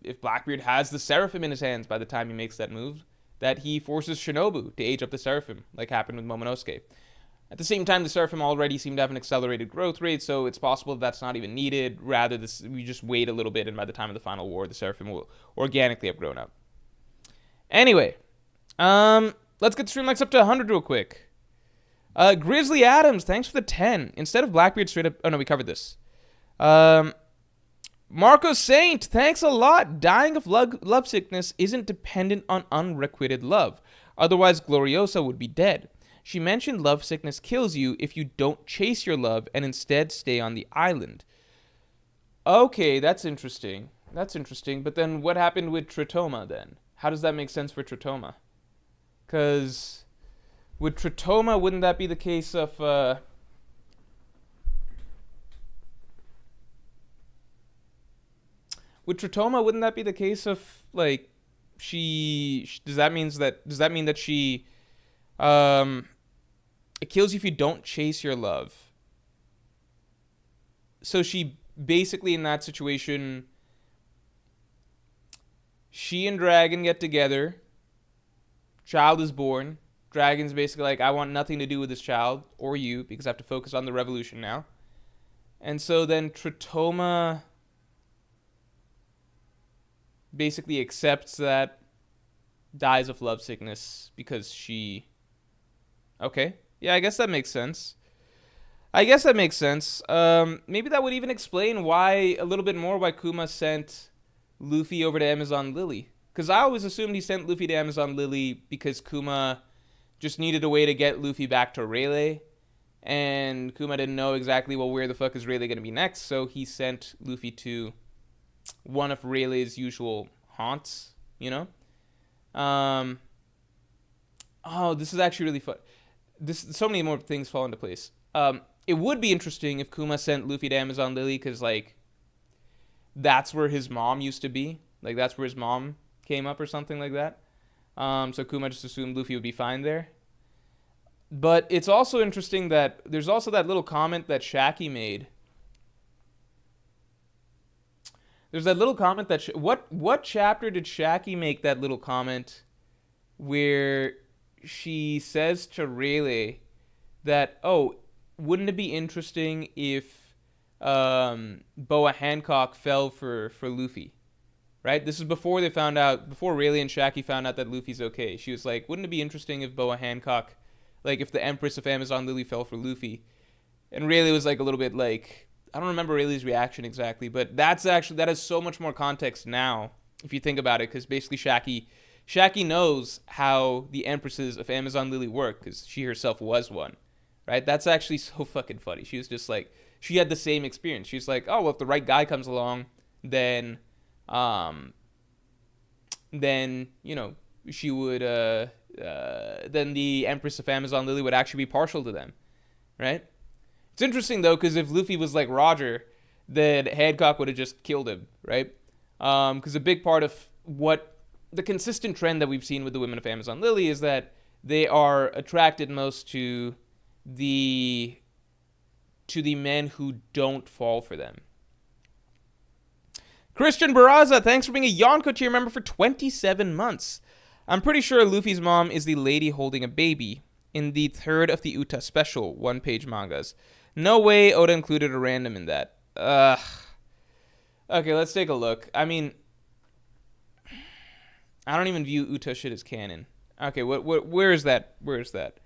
if Blackbeard has the Seraphim in his hands by the time he makes that move, that he forces Shinobu to age up the Seraphim, like happened with Momonosuke. At the same time, the Seraphim already seem to have an accelerated growth rate, so it's possible that's not even needed. Rather, we just wait a little bit, and by the time of the final war, the Seraphim will organically have grown up. Anyway, let's get the stream likes up to 100 real quick. Grizzly Adams, thanks for the 10. Instead of Blackbeard straight up... Oh, no, we covered this. Marco Saint, thanks a lot. Dying of lovesickness isn't dependent on unrequited love. Otherwise, Gloriosa would be dead. She mentioned lovesickness kills you if you don't chase your love and instead stay on the island. Okay, that's interesting. That's interesting. But then what happened with Tritoma then? How does that make sense for Tritoma? Because with Tritoma, wouldn't that be the case of... With Tritoma, wouldn't that be the case of, like, does that mean that she... It kills you if you don't chase your love. So she basically, in that situation, she and Dragon get together. Child is born. Dragon's basically like, I want nothing to do with this child or you because I have to focus on the revolution now. And so then Tritoma basically accepts that, dies of lovesickness because she... Okay. Yeah, I guess that makes sense. Maybe that would even explain a little bit more why Kuma sent Luffy over to Amazon Lily. Because I always assumed he sent Luffy to Amazon Lily because Kuma just needed a way to get Luffy back to Rayleigh. And Kuma didn't know exactly, well, where the fuck is Rayleigh going to be next? So he sent Luffy to one of Rayleigh's usual haunts, you know? Oh, this is actually really fun. So many more things fall into place. It would be interesting if Kuma sent Luffy to Amazon Lily because, like, that's where his mom used to be. Like, that's where his mom came up or something like that. So Kuma just assumed Luffy would be fine there. But it's also interesting that there's also that little comment that Shaki made. There's that little comment that... What chapter did Shaki make that little comment where she says to Rayleigh that, oh, wouldn't it be interesting if Boa Hancock fell for Luffy? Right? This is before Rayleigh and Shaki found out that Luffy's okay. She was like, wouldn't it be interesting if Boa Hancock, like if the Empress of Amazon Lily fell for Luffy? And Rayleigh was like a little bit like, I don't remember Rayleigh's reaction exactly, but that has so much more context now, if you think about it, because basically Shaki knows how the Empresses of Amazon Lily work, because she herself was one, right? That's actually so fucking funny. She was just like, she had the same experience. She's like, oh, well, if the right guy comes along, then you know, she would, then the Empress of Amazon Lily would actually be partial to them, right? It's interesting, though, because if Luffy was like Roger, then Hancock would have just killed him, right? Because a big part of what the consistent trend that we've seen with the women of Amazon Lily is that they are attracted most to the men who don't fall for them. Christian Barraza, thanks for being a Yonko tier member for 27 months. I'm pretty sure Luffy's mom is the lady holding a baby in the third of the Uta special one-page mangas. No way Oda included a random in that. Okay, let's take a look. I mean, I don't even view Uta shit as canon. Okay, where is that? Where is that?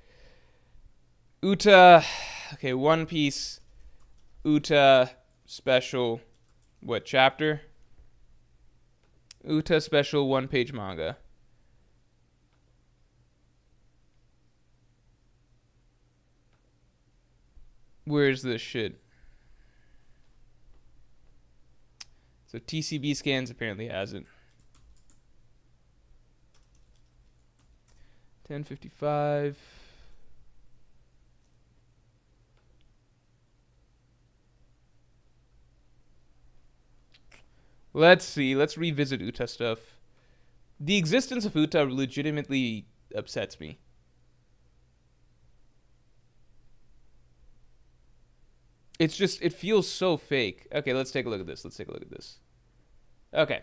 Uta, okay, One Piece, Uta special, what chapter? Uta special one-page manga. Where's this shit? So TCB scans apparently hasn't. 1055. Let's see. Let's revisit Uta stuff. The existence of Uta legitimately upsets me. It's just, it feels so fake. Okay, let's take a look at this. Okay.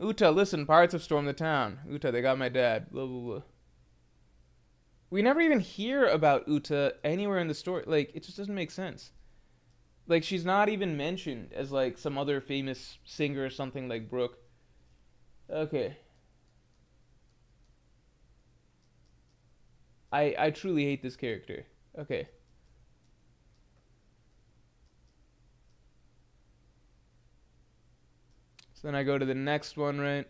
Uta, listen, pirates have stormed the town. Uta, they got my dad. Blah, blah, blah. We never even hear about Uta anywhere in the story. Like, it just doesn't make sense. Like, she's not even mentioned as, like, some other famous singer or something like Brooke. Okay. I truly hate this character. Okay. So then I go to the next one, right?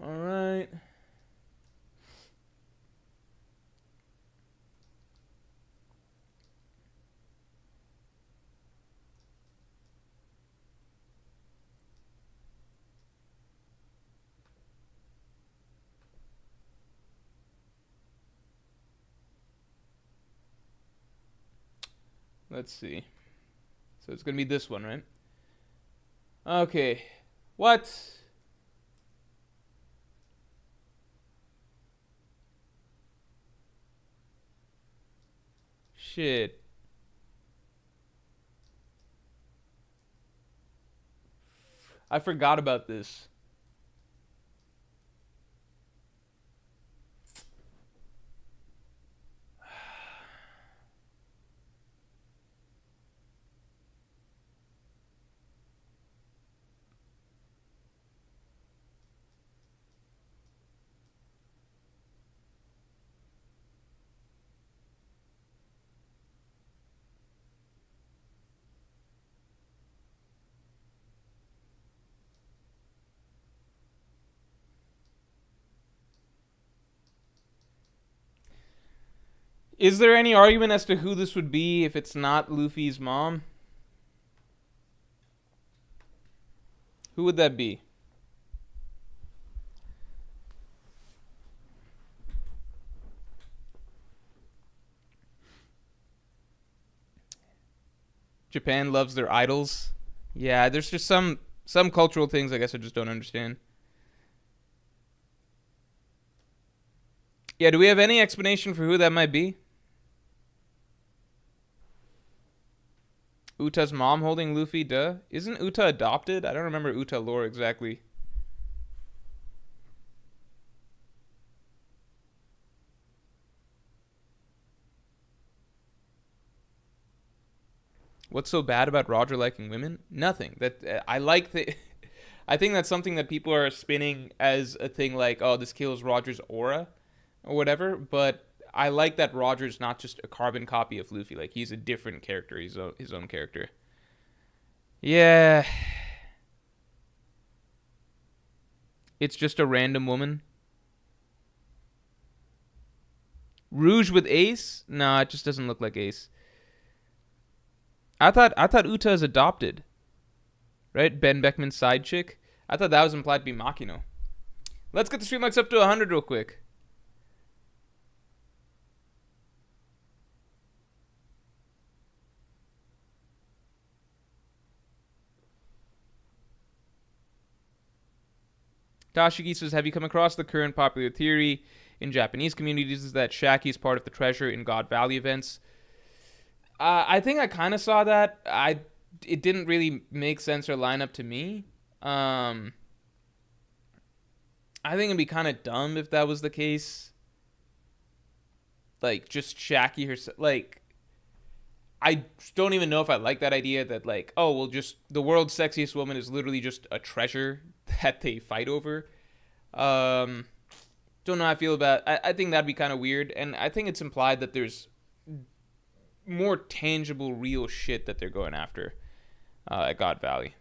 All right. Let's see. So it's gonna be this one, right? Okay. What? Shit. I forgot about this. Is there any argument as to who this would be if it's not Luffy's mom? Who would that be? Japan loves their idols. Yeah, there's just some cultural things I guess I just don't understand. Yeah, do we have any explanation for who that might be? Uta's mom holding Luffy, duh. Isn't Uta adopted? I don't remember Uta lore exactly. What's so bad about Roger liking women? Nothing. That I like the. I think that's something that people are spinning as a thing like, oh, this kills Roger's aura or whatever. But I like that Roger's not just a carbon copy of Luffy. Like, he's a different character. He's his own character. Yeah. It's just a random woman. Rouge with Ace? No, it just doesn't look like Ace. I thought Uta is adopted. Right? Ben Beckman's side chick. I thought that was implied to be Makino. Let's get the stream likes up to 100 real quick. Tashiki says, have you come across the current popular theory in Japanese communities is that Shaki is part of the treasure in God Valley events? I think I kind of saw that. It didn't really make sense or line up to me. I think it'd be kind of dumb if that was the case. Like, just Shaki herself. Like, I don't even know if I like that idea that, like, oh, well, just the world's sexiest woman is literally just a treasure that they fight over. Don't know how I feel about. I think that'd be kind of weird, and I think it's implied that there's more tangible, real shit that they're going after at God Valley.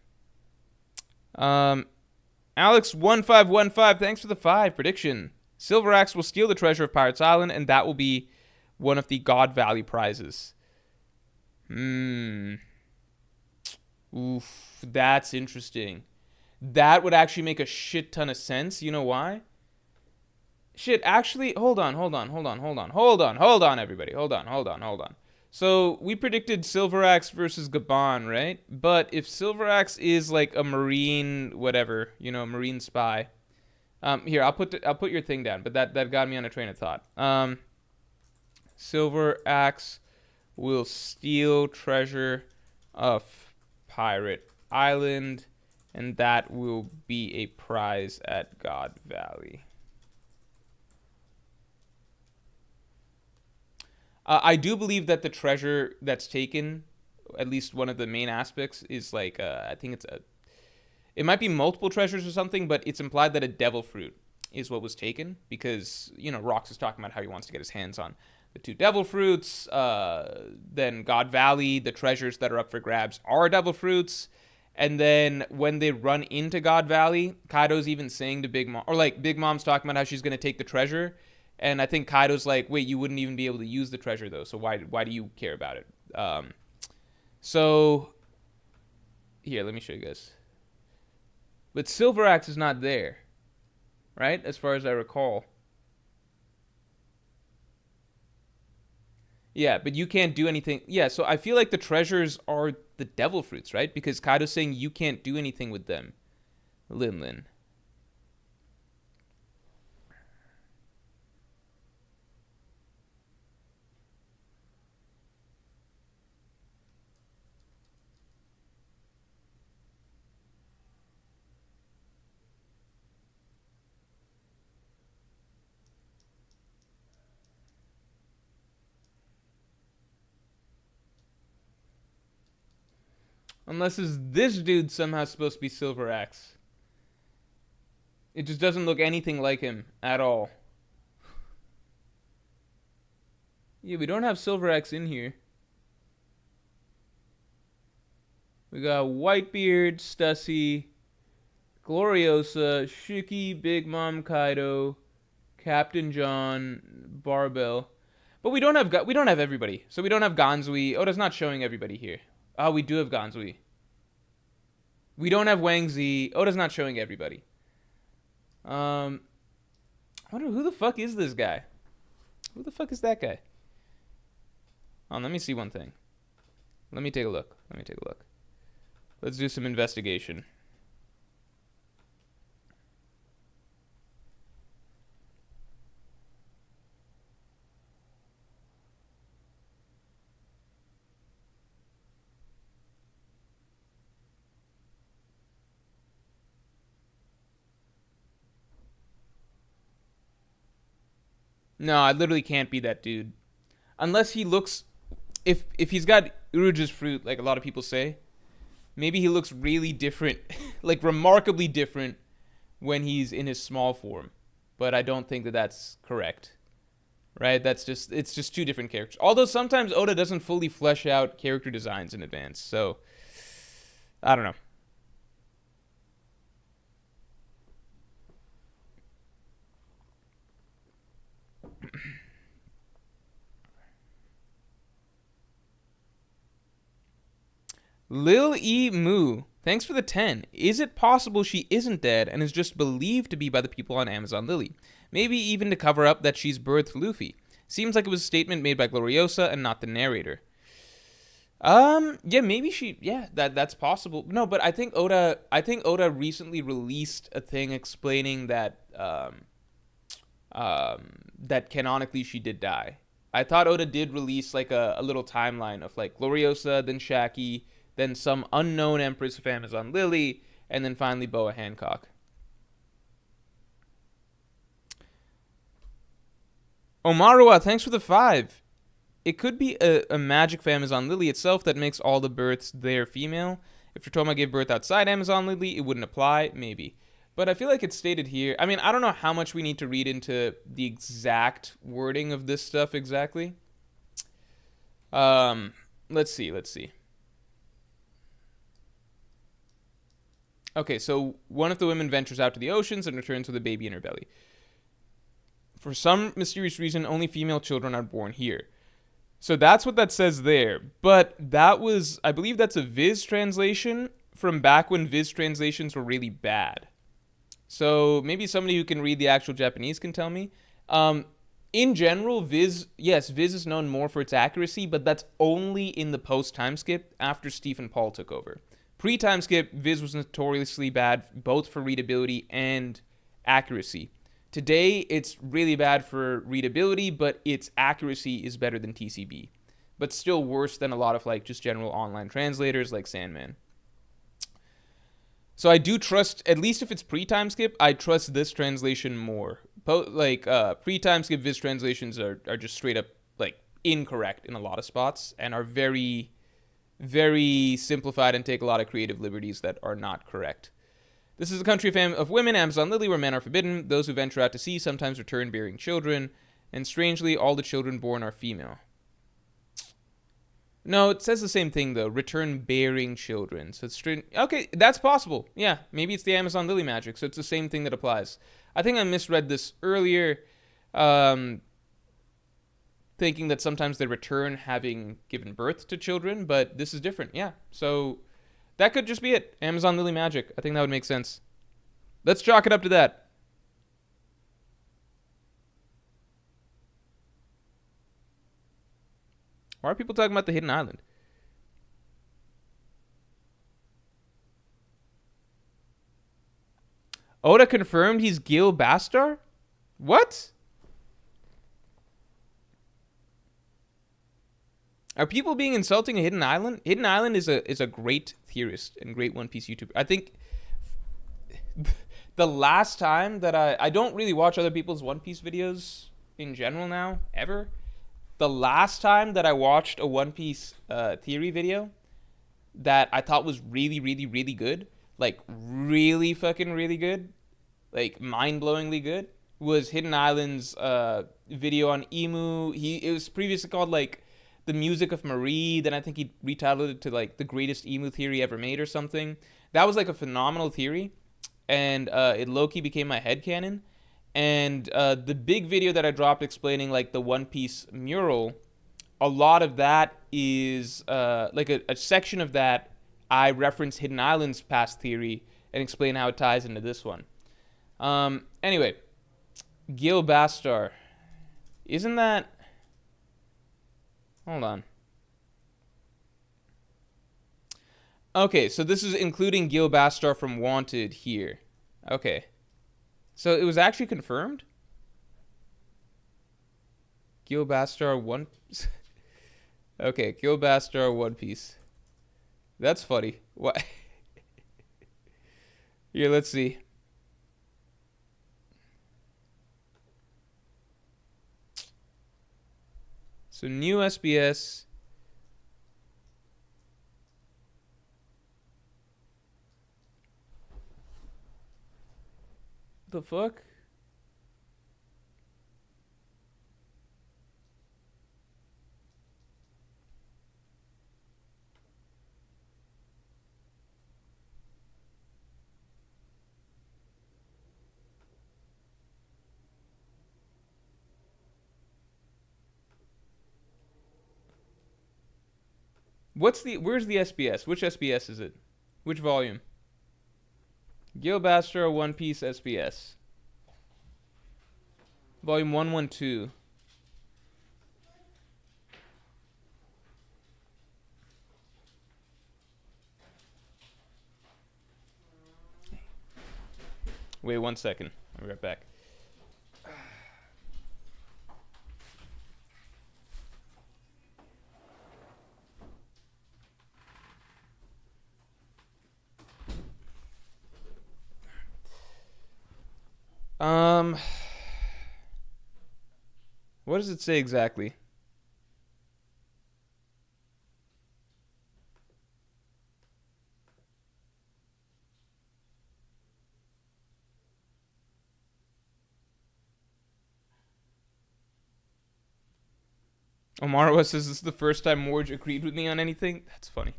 Alex1515, thanks for the 5 prediction. Silver Axe will steal the treasure of Pirates Island, and that will be one of the God Valley prizes. Oof, that's interesting. That would actually make a shit ton of sense. You know why? Shit, actually, hold on, everybody. Hold on. So, we predicted Silver Axe versus Gabon, right? But if Silver Axe is like a marine, whatever, marine spy. Here, I'll put your thing down, but that got me on a train of thought. Silver Axe will steal treasure of Pirate Island, and that will be a prize at God Valley. I do believe that the treasure that's taken, at least one of the main aspects, is like I think it might be multiple treasures or something, but it's implied that a devil fruit is what was taken because Rox is talking about how he wants to get his hands on the 2 devil fruits. Then God Valley, the treasures that are up for grabs are devil fruits. And then when they run into God Valley, Kaido's even saying to Big Mom, or like Big Mom's talking about how she's going to take the treasure. And I think Kaido's like, wait, you wouldn't even be able to use the treasure though. So why do you care about it? So here, let me show you guys. But Silver Axe is not there, right? As far as I recall. Yeah, but you can't do anything. Yeah, so I feel like the treasures are the devil fruits, right? Because Kaido's saying you can't do anything with them. Lin. Unless this dude somehow supposed to be Silver Axe. It just doesn't look anything like him at all. Yeah, we don't have Silver Axe in here. We got Whitebeard, Stussy, Gloriosa, Shiki, Big Mom, Kaido, Captain John, Barbell. But we don't have everybody. So we don't have Ganzui. Oda's not showing everybody here. Oh, we do have Ganzui. We don't have Wang Zi. Oda's not showing everybody. I wonder who the fuck is this guy? Who the fuck is that guy? Let me see one thing. Let me take a look. Let's do some investigation. No, I literally can't be that dude. Unless he looks... If he's got Uruge's fruit, like a lot of people say, maybe he looks really different. Like, remarkably different when he's in his small form. But I don't think that that's correct. Right? It's just 2 different characters. Although sometimes Oda doesn't fully flesh out character designs in advance. So, I don't know. Lil E Moo, thanks for the 10. Is it possible she isn't dead and is just believed to be by the people on Amazon Lily? Maybe even to cover up that she's birthed Luffy. Seems like it was a statement made by Gloriosa and not the narrator. Yeah, maybe that's possible. No, but I think Oda recently released a thing explaining that that canonically she did die. I thought Oda did release like a little timeline of like Gloriosa, then Shaki, then some unknown Empress of Amazon Lily, and then finally Boa Hancock. Omarua, thanks for the 5. It could be a magic for Amazon Lily itself that makes all the births there female. If Totoma gave birth outside Amazon Lily, it wouldn't apply, maybe. But I feel like it's stated here. I mean, I don't know how much we need to read into the exact wording of this stuff exactly. Let's see. Okay, so one of the women ventures out to the oceans and returns with a baby in her belly. For some mysterious reason, only female children are born here. So that's what that says there. But that was, I believe that's a Viz translation from back when Viz translations were really bad. So maybe somebody who can read the actual Japanese can tell me. In general, Viz is known more for its accuracy, but that's only in the post-time skip after Stephen Paul took over. Pre-time skip, Viz was notoriously bad, both for readability and accuracy. Today, it's really bad for readability, but its accuracy is better than TCB. but still worse than a lot of like just general online translators like Sandman. So I do trust, at least if it's pre-time skip, I trust this translation more. Pre-time skip Viz translations are just straight up like incorrect in a lot of spots and are very, very simplified and take a lot of creative liberties that are not correct. This is a country of women, Amazon Lily, where men are forbidden. Those who venture out to sea sometimes return bearing children, and strangely, all the children born are female. No, it says the same thing, though. Return bearing children. So it's strange. Okay, that's possible. Yeah, maybe it's the Amazon Lily magic, so it's the same thing that applies. I think I misread this earlier, thinking that sometimes they return having given birth to children, but this is different. Yeah, so that could just be it. Amazon Lily magic. I think that would make sense. Let's chalk it up to that. Why are people talking about the hidden island? Oda confirmed he's Gil Bastar? What? Are people being insulting a hidden island? Hidden Island is a great theorist and great One Piece YouTuber. I think the last time that I don't really watch other people's One Piece videos in general now, ever. The last time that I watched a One Piece theory video that I thought was really, really, really good, like really fucking really good, like mind-blowingly good, was Hidden Island's video on Emu. It was previously called like The Music of Marie. Then I think he retitled it to like The Greatest Emu Theory Ever Made or something. That was like a phenomenal theory, and it low-key became my headcanon. And the big video that I dropped explaining like the One Piece mural, a lot of that is like a section of that I reference Hidden Island's past theory and explain how it ties into this one. Anyway, Gil Bastar. Isn't that... Hold on. Okay, so this is including Gil Bastar from Wanted here. Okay. So it was actually confirmed? Gil Bastar One... Okay, Gil Bastar One Piece. That's funny. What? Here, let's see. So new SBS... The fuck? Where's the SBS? Which SBS is it? Which volume? Gil Bastar One Piece SBS. Volume 112. Wait 1 second. I'll be right back. What does it say exactly? Omarawa says this is the first time Morge agreed with me on anything. That's funny.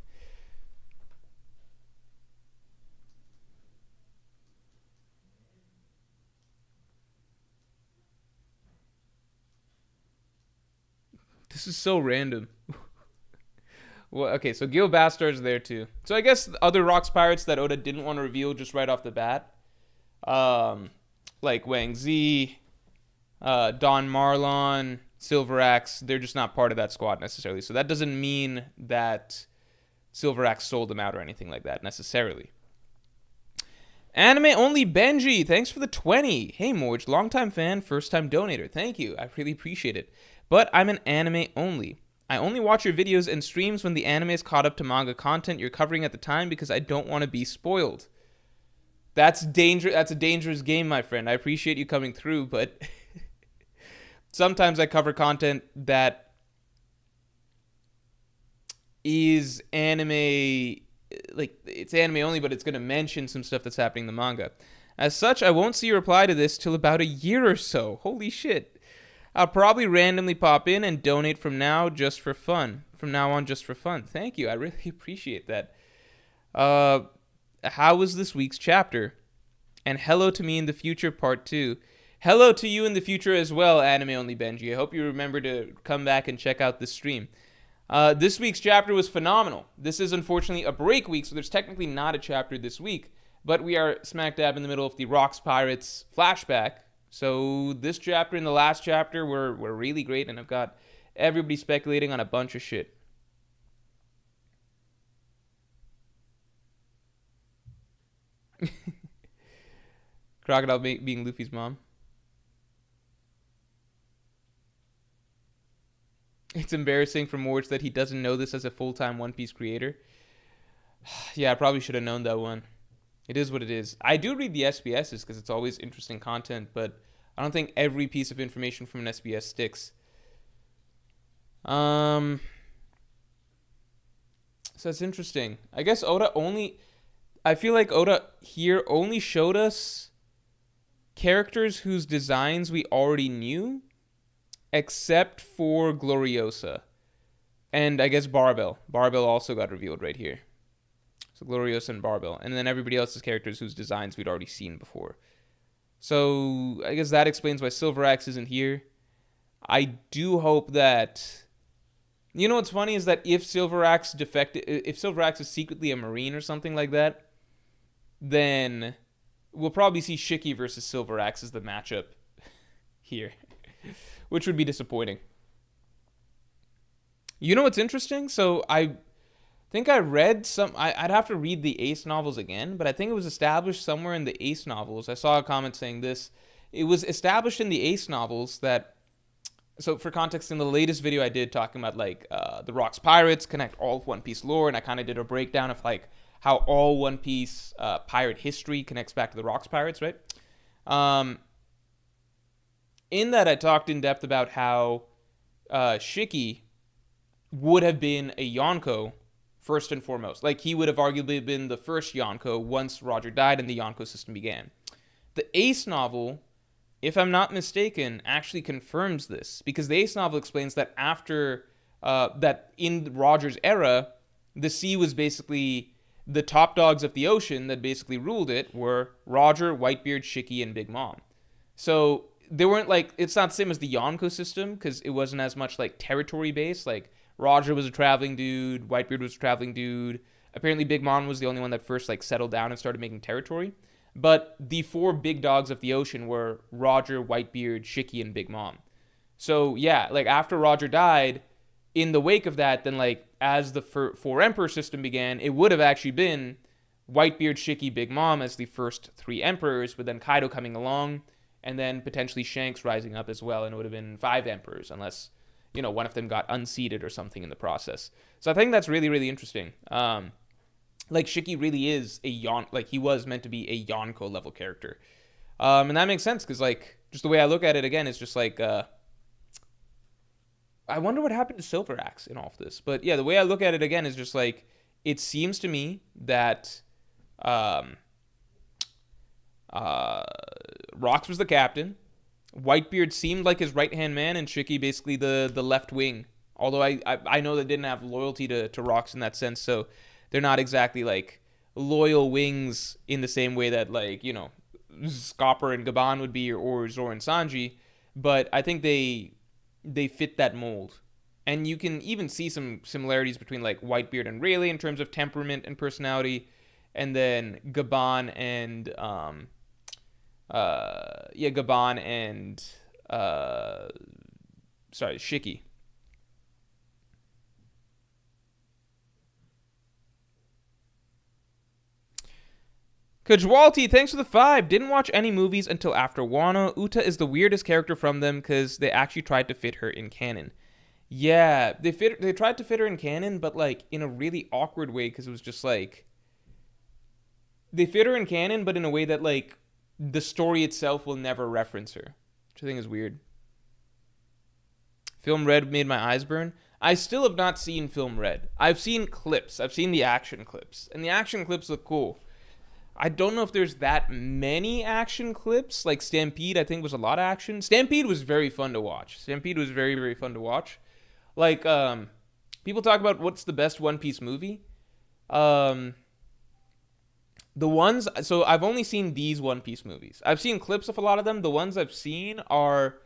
This is so random. Well, okay, so Gil Bastar is there too. So I guess other Rocks pirates that Oda didn't want to reveal just right off the bat, like Wang Zi, Don Marlon, Silver Axe, they're just not part of that squad necessarily. So that doesn't mean that Silver Axe sold them out or anything like that necessarily. Anime Only Benji, thanks for the 20. Hey Morge, longtime fan, first time donator. Thank you, I really appreciate it. But I'm an anime only. I only watch your videos and streams when the anime is caught up to manga content you're covering at the time because I don't want to be spoiled. That's danger. That's a dangerous game, my friend. I appreciate you coming through, but sometimes I cover content that is anime, like it's anime only, but it's going to mention some stuff that's happening in the manga. As such, I won't see a reply to this till about a year or so. Holy shit. I'll probably randomly pop in and donate from now just for fun. From now on, just for fun. Thank you. I really appreciate that. How was this week's chapter? And hello to me in the future, part 2. Hello to you in the future as well, Anime Only Benji. I hope you remember to come back and check out the stream. This week's chapter was phenomenal. This is unfortunately a break week, so there's technically not a chapter this week. But we are smack dab in the middle of the Rocks Pirates flashback. So this chapter and the last chapter were really great, and I've got everybody speculating on a bunch of shit. Crocodile being Luffy's mom. It's embarrassing for Morge that he doesn't know this as a full-time One Piece creator. Yeah, I probably should have known that one. It is what it is. I do read the SBSs because it's always interesting content, but I don't think every piece of information from an SBS sticks. So it's interesting. I guess I feel like Oda here only showed us characters whose designs we already knew, except for Gloriosa. And I guess Barbell. Barbell also got revealed right here. So Gloriosa and Barbell. And then everybody else's characters whose designs we'd already seen before. So I guess that explains why Silver Axe isn't here. I do hope that... You know what's funny is that if Silver Axe is secretly a Marine or something like that, then we'll probably see Shiki versus Silver Axe as the matchup here. Which would be disappointing. You know what's interesting? So I think I read I'd have to read the Ace novels again, but I think it was established somewhere in the Ace novels. I saw a comment saying this. It was established in the Ace novels that... So for context, in the latest video I did talking about like the Rocks Pirates connect all of One Piece lore, and I kind of did a breakdown of like how all One Piece pirate history connects back to the Rocks Pirates, right? In that I talked in depth about how Shiki would have been a Yonko first and foremost. Like he would have arguably been the first Yonko once Roger died and the Yonko system began. The Ace novel, if I'm not mistaken, actually confirms this, because the Ace novel explains that after that in Roger's era, the sea was basically the top dogs of the ocean that basically ruled it were Roger, Whitebeard, Shiki, and Big Mom. So they weren't like, it's not the same as the Yonko system because it wasn't as much like territory based. Like Roger was a traveling dude, Whitebeard was a traveling dude. Apparently Big Mom was the only one that first like settled down and started making territory. But the four big dogs of the ocean were Roger, Whitebeard, Shiki, and Big Mom. So yeah, like after Roger died, in the wake of that, then like as the Four Emperor system began, it would have actually been Whitebeard, Shiki, Big Mom as the first three emperors, with then Kaido coming along, and then potentially Shanks rising up as well, and it would have been 5 emperors, unless, you know, one of them got unseated or something in the process. So I think that's really, really interesting. Like Shiki really is he was meant to be a Yonko level character. And that makes sense, because like, just the way I look at it again is just like, I wonder what happened to Silver Axe in all of this. But yeah, the way I look at it again is just like, it seems to me that Rocks was the captain. Whitebeard seemed like his right-hand man, and Shiki basically the left wing. Although I know they didn't have loyalty to Rocks in that sense, so they're not exactly like loyal wings in the same way that, like, you know, Scopper and Gaban would be, or Zoro and Sanji. But I think they fit that mold. And you can even see some similarities between like Whitebeard and Rayleigh in terms of temperament and personality, and then Gaban and Shiki. Kajwalti, thanks for the 5. Didn't watch any movies until after Wano. Uta is the weirdest character from them because they actually tried to fit her in canon. Yeah, they tried to fit her in canon, but like in a really awkward way because it was just like they fit her in canon, but in a way that like the story itself will never reference her, which I think is weird. Film Red made my eyes burn. I still have not seen Film Red. I've seen clips. I've seen the action clips, and the action clips look cool. I don't know if there's that many action clips. Like Stampede, I think was a lot of action. Stampede was very fun to watch. Stampede was very, very fun to watch. Like, people talk about what's the best One Piece movie. Um, the ones, so I've only seen these One Piece movies. I've seen clips of a lot of them. The ones I've seen are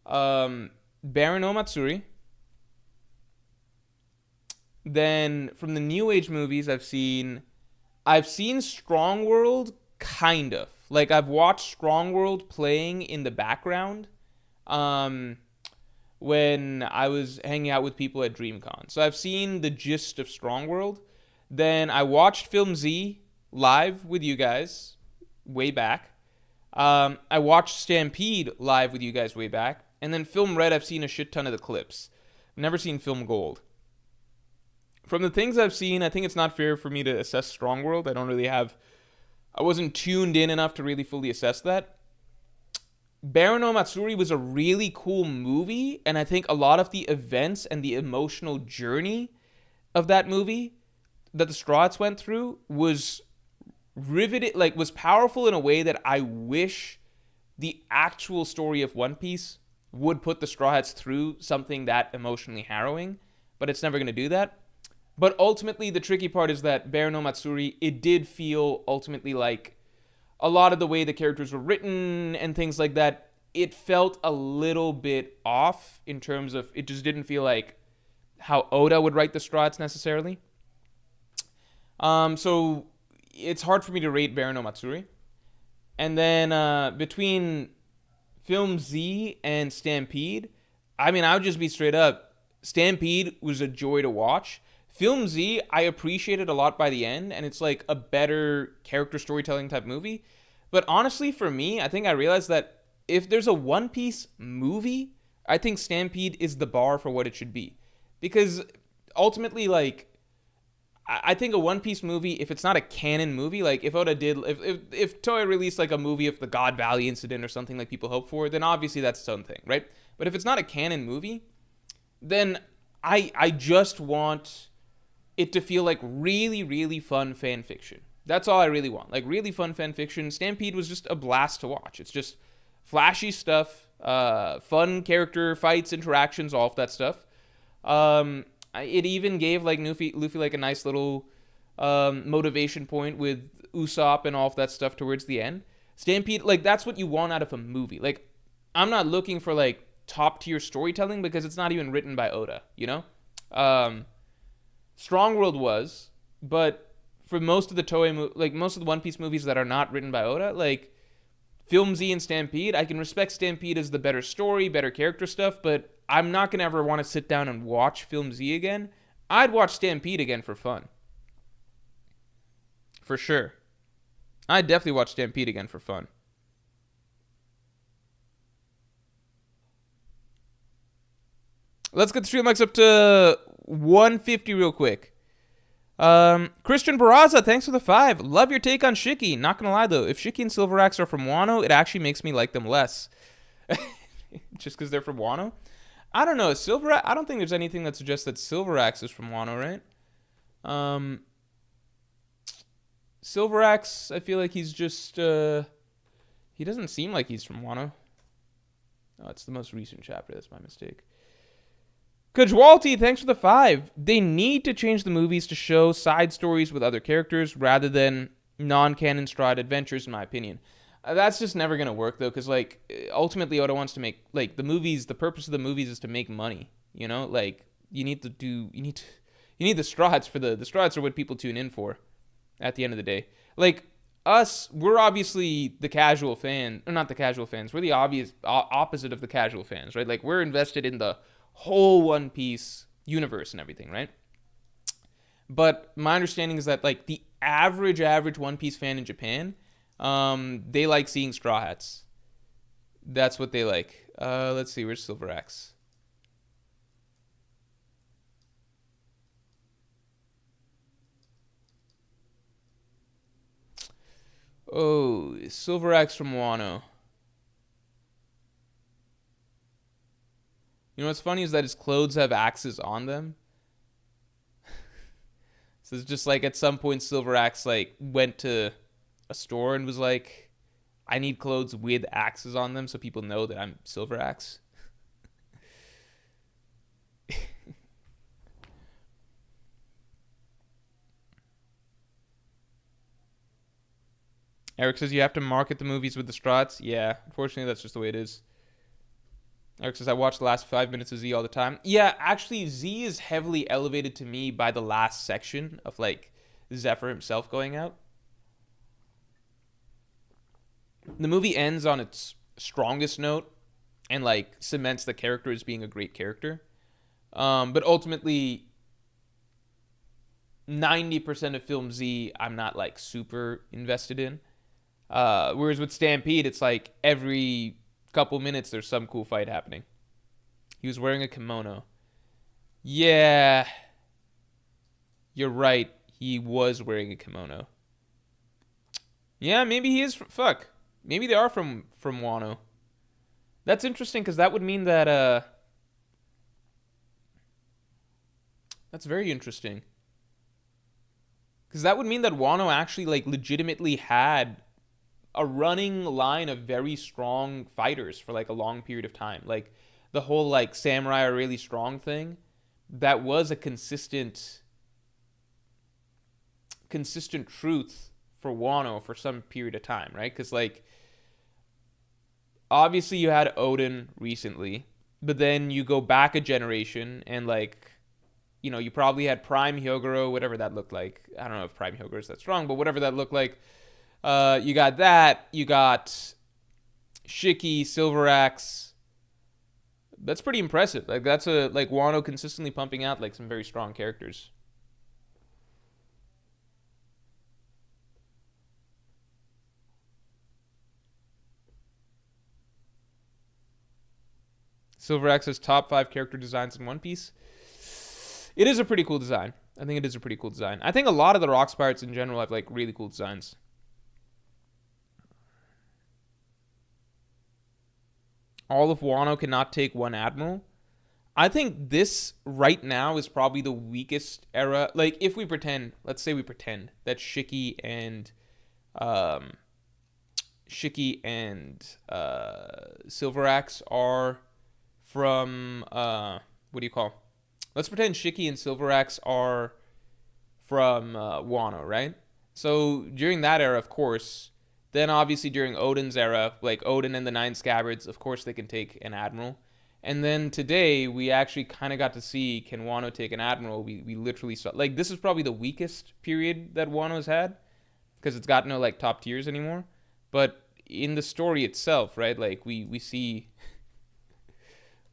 Baron no Matsuri. Then from the New Age movies, I've seen Strong World, kind of. Like I've watched Strong World playing in the background when I was hanging out with people at DreamCon. So I've seen the gist of Strong World. Then I watched Film Z live with you guys way back. I watched Stampede live with you guys way back. And then Film Red, I've seen a shit ton of the clips. I've never seen Film Gold. From the things I've seen, I think it's not fair for me to assess Strong World. I wasn't tuned in enough to really fully assess that. Baron no Matsuri was a really cool movie, and I think a lot of the events and the emotional journey of that movie that the Straw Hats went through was riveted, like was powerful in a way that I wish the actual story of One Piece would put the Straw Hats through something that emotionally harrowing, but it's never going to do that. But ultimately, the tricky part is that Baron no Matsuri, it did feel ultimately like a lot of the way the characters were written and things like that, it felt a little bit off in terms of, it just didn't feel like how Oda would write the Straw Hats necessarily. So it's hard for me to rate Baron no Matsuri. And then between Film Z and Stampede, I mean, I would just be straight up. Stampede was a joy to watch. Film Z, I appreciated a lot by the end, and it's like a better character storytelling type movie. But honestly, for me, I think I realized that if there's a One Piece movie, I think Stampede is the bar for what it should be. Because ultimately, like, I think a One Piece movie, if it's not a canon movie, like if Oda did, if Toei released like a movie of the God Valley incident or something like people hope for, then obviously that's its own thing, right? But if it's not a canon movie, then I just want it to feel like really, really fun fan fiction. That's all I really want. Like really fun fan fiction. Stampede was just a blast to watch. It's just flashy stuff, fun character fights, interactions, all of that stuff. It even gave like Luffy like a nice little motivation point with Usopp and all of that stuff towards the end. Stampede, like that's what you want out of a movie. Like I'm not looking for like top tier storytelling because it's not even written by Oda, you know? Strong World was, but for most of the Toei, like most of the One Piece movies that are not written by Oda, like Film Z and Stampede, I can respect Stampede as the better story, better character stuff, but I'm not gonna ever want to sit down and watch Film Z again. I'd watch Stampede again for fun, for sure. I'd definitely watch Stampede again for fun. Let's get the stream likes up to 150 real quick. Christian Barraza, thanks for the 5. Love your take on Shiki. Not gonna lie though, if Shiki and Silverax are from Wano, it actually makes me like them less. Just because they're from Wano? I don't know. Silverax, I don't think there's anything that suggests that Silverax is from Wano, right? Silverax, I feel like he's just, he doesn't seem like he's from Wano. Oh, it's the most recent chapter. That's my mistake. Kajwalti, thanks for the 5. They need to change the movies to show side stories with other characters rather than non-canon Stride adventures, in my opinion. That's just never going to work, though, because, like, ultimately Oda wants to make, like, the movies, the purpose of the movies is to make money, you know? Like, you need the Straw Hats for the Straw Hats are what people tune in for at the end of the day. Like, us, we're obviously the casual fan, or not the casual fans, we're the obvious opposite of the casual fans, right? Like, we're invested in the whole One Piece universe and everything, right? But my understanding is that like the average One Piece fan in Japan, they like seeing Straw Hats. That's what they like. Let's see, where's Silverax? Oh, Silver Axe from Wano. You know what's funny is that his clothes have axes on them. So it's just like at some point Silver Axe like went to a store and was like, I need clothes with axes on them so people know that I'm Silver Axe. Eric says you have to market the movies with the Strats. Yeah, unfortunately that's just the way it is. Eric says I watch the last 5 minutes of Z all the time. Yeah, actually Z is heavily elevated to me by the last section of like Zephyr himself going out. The movie ends on its strongest note and like cements the character as being a great character. But ultimately 90% of film Z I'm not like super invested in. Whereas with Stampede, it's like every couple minutes there's some cool fight happening. He was wearing a kimono. Yeah, you're right. He was wearing a kimono. Yeah, maybe he is. Fuck. Maybe they are from Wano. That's interesting because that would mean that that's very interesting. Because that would mean that Wano actually like legitimately had a running line of very strong fighters for like a long period of time. Like the whole like samurai are really strong thing, that was a consistent truth for Wano for some period of time, right? Because like obviously you had Odin recently, but then you go back a generation and like, you know, you probably had Prime Hyogoro, whatever that looked like. I don't know if Prime Hyogoro is that strong, but whatever that looked like. You got that. You got Shiki, Silver Axe. That's pretty impressive. Like that's a like Wano consistently pumping out like some very strong characters. Silver Axe has top 5 character designs in One Piece. It is a pretty cool design. I think it is a pretty cool design. I think a lot of the Rocks pirates in general have like really cool designs. All of Wano cannot take one admiral. I think this right now is probably the weakest era. Like if we pretend, let's say we pretend that Shiki and Silver Axe are from what do you call? Let's pretend Shiki and Silver Axe are from Wano, right? So during that era, of course. Then obviously during Odin's era, like Odin and the Nine Scabbards, of course they can take an admiral. And then today we actually kind of got to see, can Wano take an admiral? We literally saw, like this is probably the weakest period that Wano's had because it's got no like top tiers anymore. But in the story itself, right? Like we see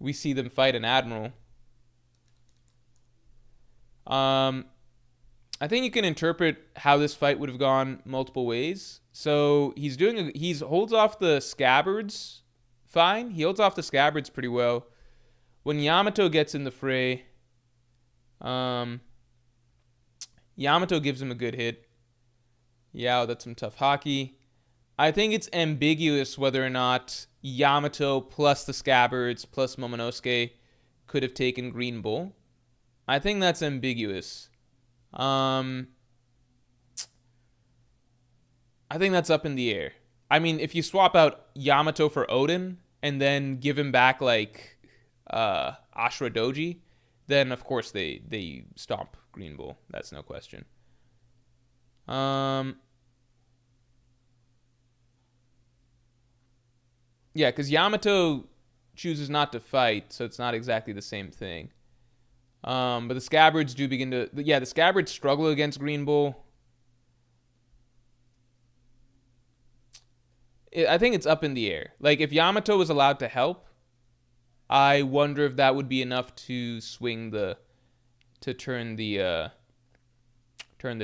them fight an admiral. I think you can interpret how this fight would have gone multiple ways. So he holds off the scabbards fine. He holds off the scabbards pretty well. When Yamato gets in the fray, Yamato gives him a good hit. Yeah, that's some tough hockey. I think it's ambiguous whether or not Yamato plus the scabbards plus Momonosuke could have taken Green Bull. I think that's ambiguous. I think that's up in the air. I mean, if you swap out Yamato for Odin and then give him back like Ashura Doji, then of course they stomp Green Bull. That's no question. Yeah, because Yamato chooses not to fight, so it's not exactly the same thing. But the scabbards do begin to... Yeah, the scabbards struggle against Green Bull. I think it's up in the air. Like, if Yamato was allowed to help, I wonder if that would be enough to swing the... to turn the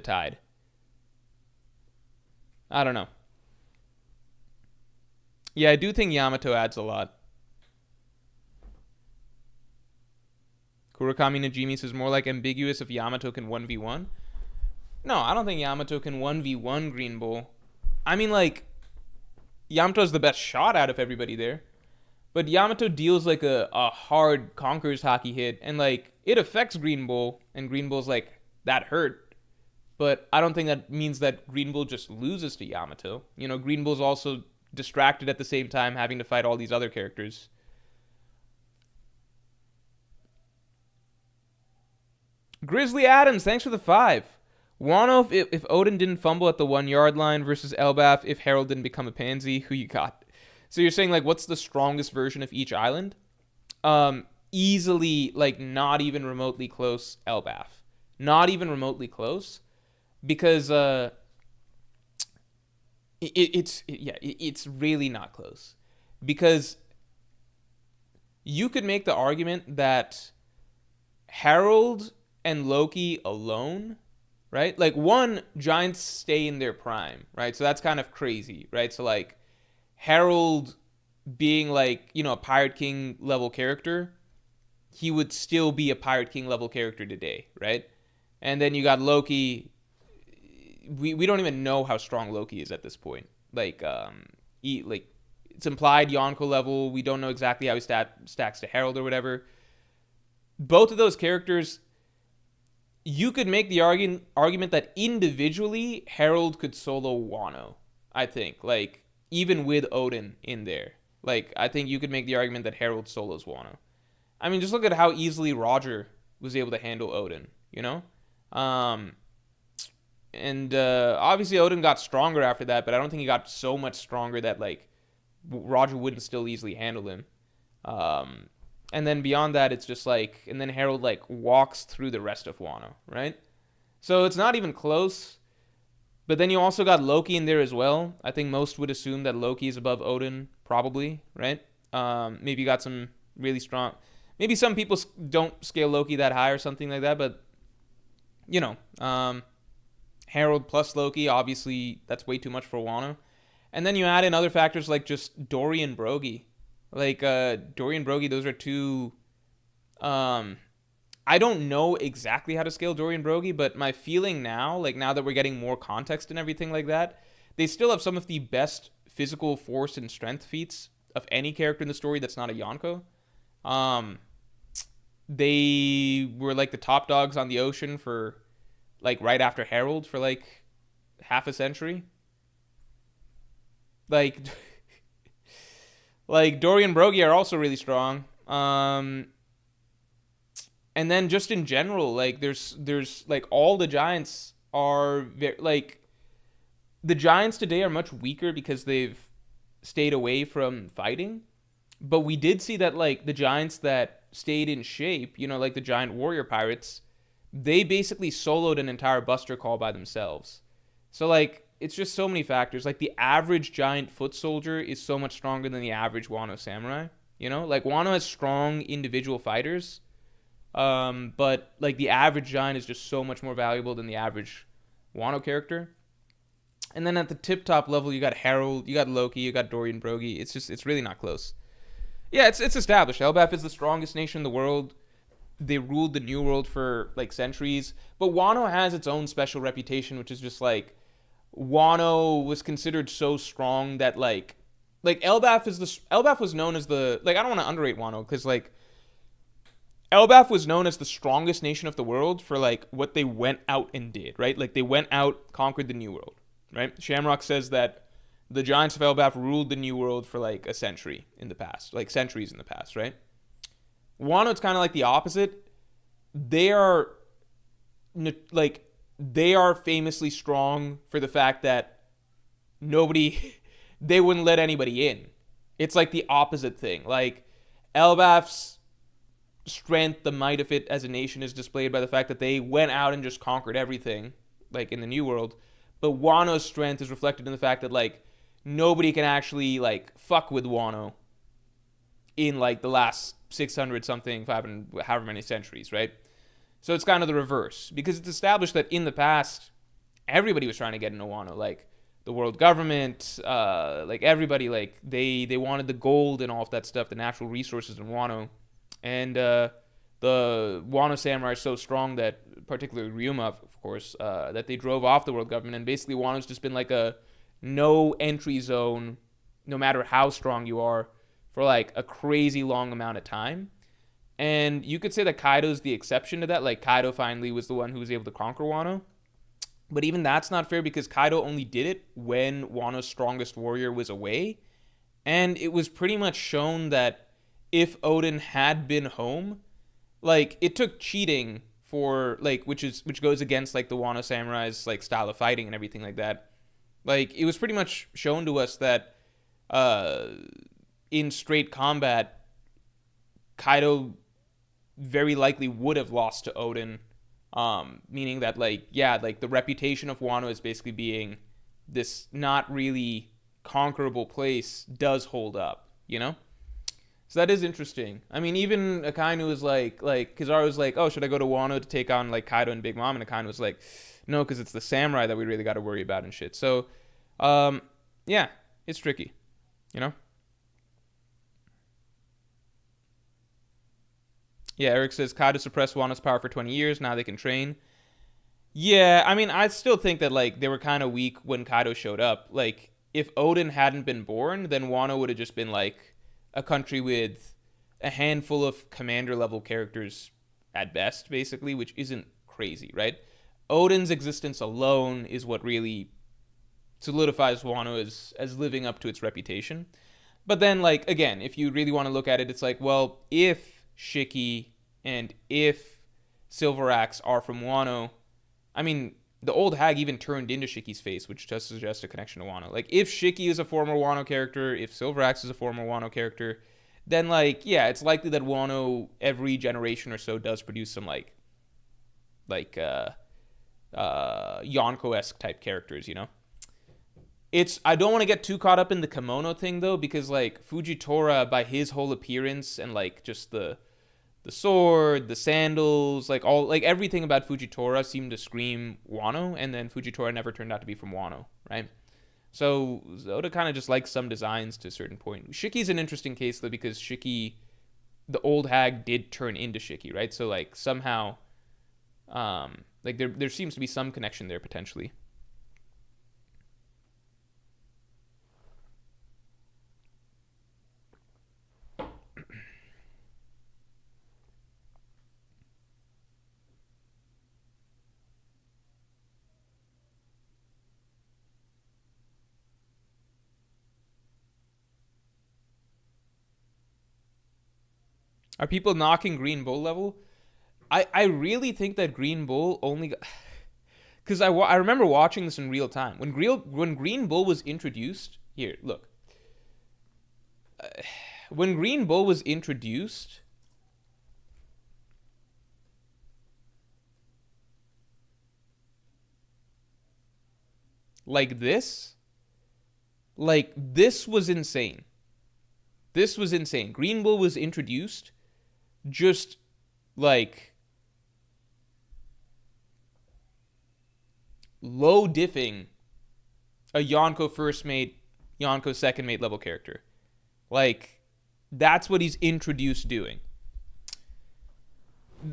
tide. I don't know. Yeah, I do think Yamato adds a lot. Kurakami Najimi says more like ambiguous if Yamato can 1v1. No, I don't think Yamato can 1v1 Green Bull. I mean, like, Yamato's the best shot out of everybody there. But Yamato deals like a hard Conqueror's Haki hit, and like it affects Green Bull, and Green Bull's like, that hurt. But I don't think that means that Green Bull just loses to Yamato. You know, Green Bull's also distracted at the same time, having to fight all these other characters. Grizzly Adams, thanks for the 5. Wano, if Odin didn't fumble at the 1 yard line versus Elbaf, if Harold didn't become a pansy, who you got? So you're saying, like, what's the strongest version of each island? Easily, like, not even remotely close, Elbaf. Not even remotely close. Because, it's really not close. Because you could make the argument that Harold and Loki alone, right? Like, one, giants stay in their prime, right? So that's kind of crazy, right? So, like, Harold being, like, you know, a Pirate King level character, he would still be a Pirate King level character today, right? And then you got Loki. We don't even know how strong Loki is at this point. Like, it's implied Yonko level. We don't know exactly how he stacks to Harold or whatever. Both of those characters, you could make the argument that individually Harold could solo Wano, I think. Like, even with Odin in there. Like, I think you could make the argument that Harold solos Wano. I mean, just look at how easily Roger was able to handle Odin, you know? Obviously Odin got stronger after that, but I don't think he got so much stronger that, like, Roger wouldn't still easily handle him. And then beyond that, it's just like, and then Harold, like, walks through the rest of Wano, right? So it's not even close. But then you also got Loki in there as well. I think most would assume that Loki is above Odin, probably, right? Maybe you got some really strong... Maybe some people don't scale Loki that high or something like that, but, you know, Harold plus Loki, obviously, that's way too much for Wano. And then you add in other factors like just Dory and Brogy. Like, Dory and Brogy, those are two... I don't know exactly how to scale Dory and Brogy, but my feeling now, like now that we're getting more context and everything like that, they still have some of the best physical force and strength feats of any character in the story that's not a Yonko. They were like the top dogs on the ocean for, like, right after Harold for like half a century. Like, like Dory and Brogy are also really strong. And then just in general, like, there's like, all the giants are like, the giants today are much weaker because they've stayed away from fighting. But we did see that, like, the giants that stayed in shape, you know, like the giant warrior pirates, they basically soloed an entire Buster Call by themselves. So, like, it's just so many factors. Like, the average giant foot soldier is so much stronger than the average Wano samurai. You know, like, Wano has strong individual fighters. But, like, the average giant is just so much more valuable than the average Wano character. And then at the tip-top level, you got Harold, you got Loki, you got Dory and Brogy. It's really not close. Yeah, it's established. Elbaf is the strongest nation in the world. They ruled the New World for, like, centuries. But Wano has its own special reputation, which is just, like, Wano was considered so strong that, like Elbaf was known as the, like, I don't want to underrate Wano, because, like, Elbaf was known as the strongest nation of the world for, like, what they went out and did, right? Like, they went out, conquered the New World, right? Shamrock says that the giants of Elbaf ruled the New World for, like, a century in the past, like, centuries in the past, right? Wano, it's kind of like the opposite. They are, like, they are famously strong for the fact that they wouldn't let anybody in. It's like the opposite thing. Like, Elbaf's strength, the might of it as a nation, is displayed by the fact that they went out and just conquered everything, like, in the New World. But Wano's strength is reflected in the fact that, like, nobody can actually, like, fuck with Wano in, like, the last 600 something, 500, however many centuries, right? So it's kind of the reverse, because it's established that in the past, everybody was trying to get into Wano, like the world government, like everybody, like they wanted the gold and all of that stuff, the natural resources in Wano. And the Wano samurai are so strong that, particularly Ryuma, of course, that they drove off the world government, and basically Wano's just been like a no entry zone, no matter how strong you are, for like a crazy long amount of time. And you could say that Kaido's the exception to that. Like, Kaido finally was the one who was able to conquer Wano. But even that's not fair because Kaido only did it when Wano's strongest warrior was away. And it was pretty much shown that if Oden had been home, like, it took cheating for, like, which goes against, like, the Wano Samurai's, like, style of fighting and everything like that. Like, it was pretty much shown to us that in straight combat, Kaido very likely would have lost to Oden, meaning that, like, yeah, like, the reputation of Wano as basically being this not really conquerable place does hold up, you know? So that is interesting. I mean, even Akainu was like Kizaru was like, oh, should I go to Wano to take on, like, Kaido and Big Mom? And Akainu was like, no, because it's the samurai that we really got to worry about and shit. So, yeah, it's tricky, you know? Yeah, Eric says, Kaido suppressed Wano's power for 20 years, now they can train. Yeah, I mean, I still think that, like, they were kind of weak when Kaido showed up. Like, if Oden hadn't been born, then Wano would have just been, like, a country with a handful of commander-level characters at best, basically, which isn't crazy, right? Oden's existence alone is what really solidifies Wano as living up to its reputation. But then, like, again, if you really want to look at it, it's like, well, if Shiki and if Silver Axe are from Wano, I mean, the old hag even turned into Shiki's face, which does suggest a connection to Wano. Like, if Shiki is a former Wano character, if Silver Axe is a former Wano character, then, like, yeah, it's likely that Wano every generation or so does produce some, like Yonko-esque type characters, you know? I don't want to get too caught up in the kimono thing, though, because, like, Fujitora, by his whole appearance and, like, just the sword, the sandals, like, all, like, everything about Fujitora seemed to scream Wano, and then Fujitora never turned out to be from Wano, right? So Oda kind of just likes some designs to a certain point. Shiki's an interesting case, though, because Shiki, the old hag, did turn into Shiki, right? So, like, somehow, like, there seems to be some connection there, potentially. Are people knocking Green Bull level? I really think that Green Bull only got... Because I remember watching this in real time. When Green Bull was introduced... Here, look. When Green Bull was introduced... Like this was insane. This was insane. Green Bull was introduced just, like, low diffing a Yonko first mate, Yonko second mate level character. Like, that's what he's introduced doing.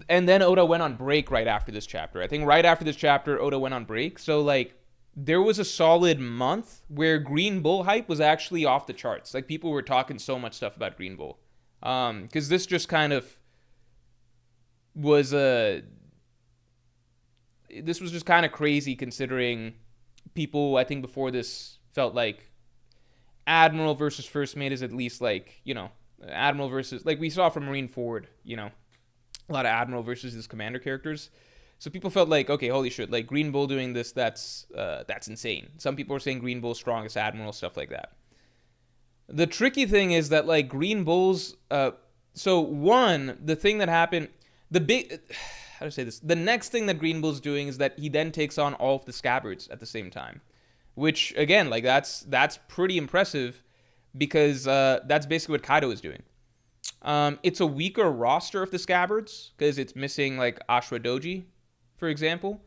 And then Oda went on break right after this chapter. I think right after this chapter, Oda went on break. So, like, there was a solid month where Green Bull hype was actually off the charts. Like, people were talking so much stuff about Green Bull. Because this just kind of was this was just kind of crazy, considering people, I think, before this felt like Admiral versus First Mate is at least, like, you know, Admiral versus, like, we saw from Marineford, you know, a lot of Admiral versus his commander characters. So people felt like, okay, holy shit, like, Green Bull doing this, that's insane. Some people were saying Green Bull's strongest Admiral, stuff like that. The tricky thing is that, like, Green Bull's, so one, the thing that happened, how to say this? The next thing that Green Bull's doing is that he then takes on all of the scabbards at the same time, which, again, like, that's pretty impressive, because that's basically what Kaido is doing. It's a weaker roster of the scabbards because it's missing, like, Ashura Doji, for example.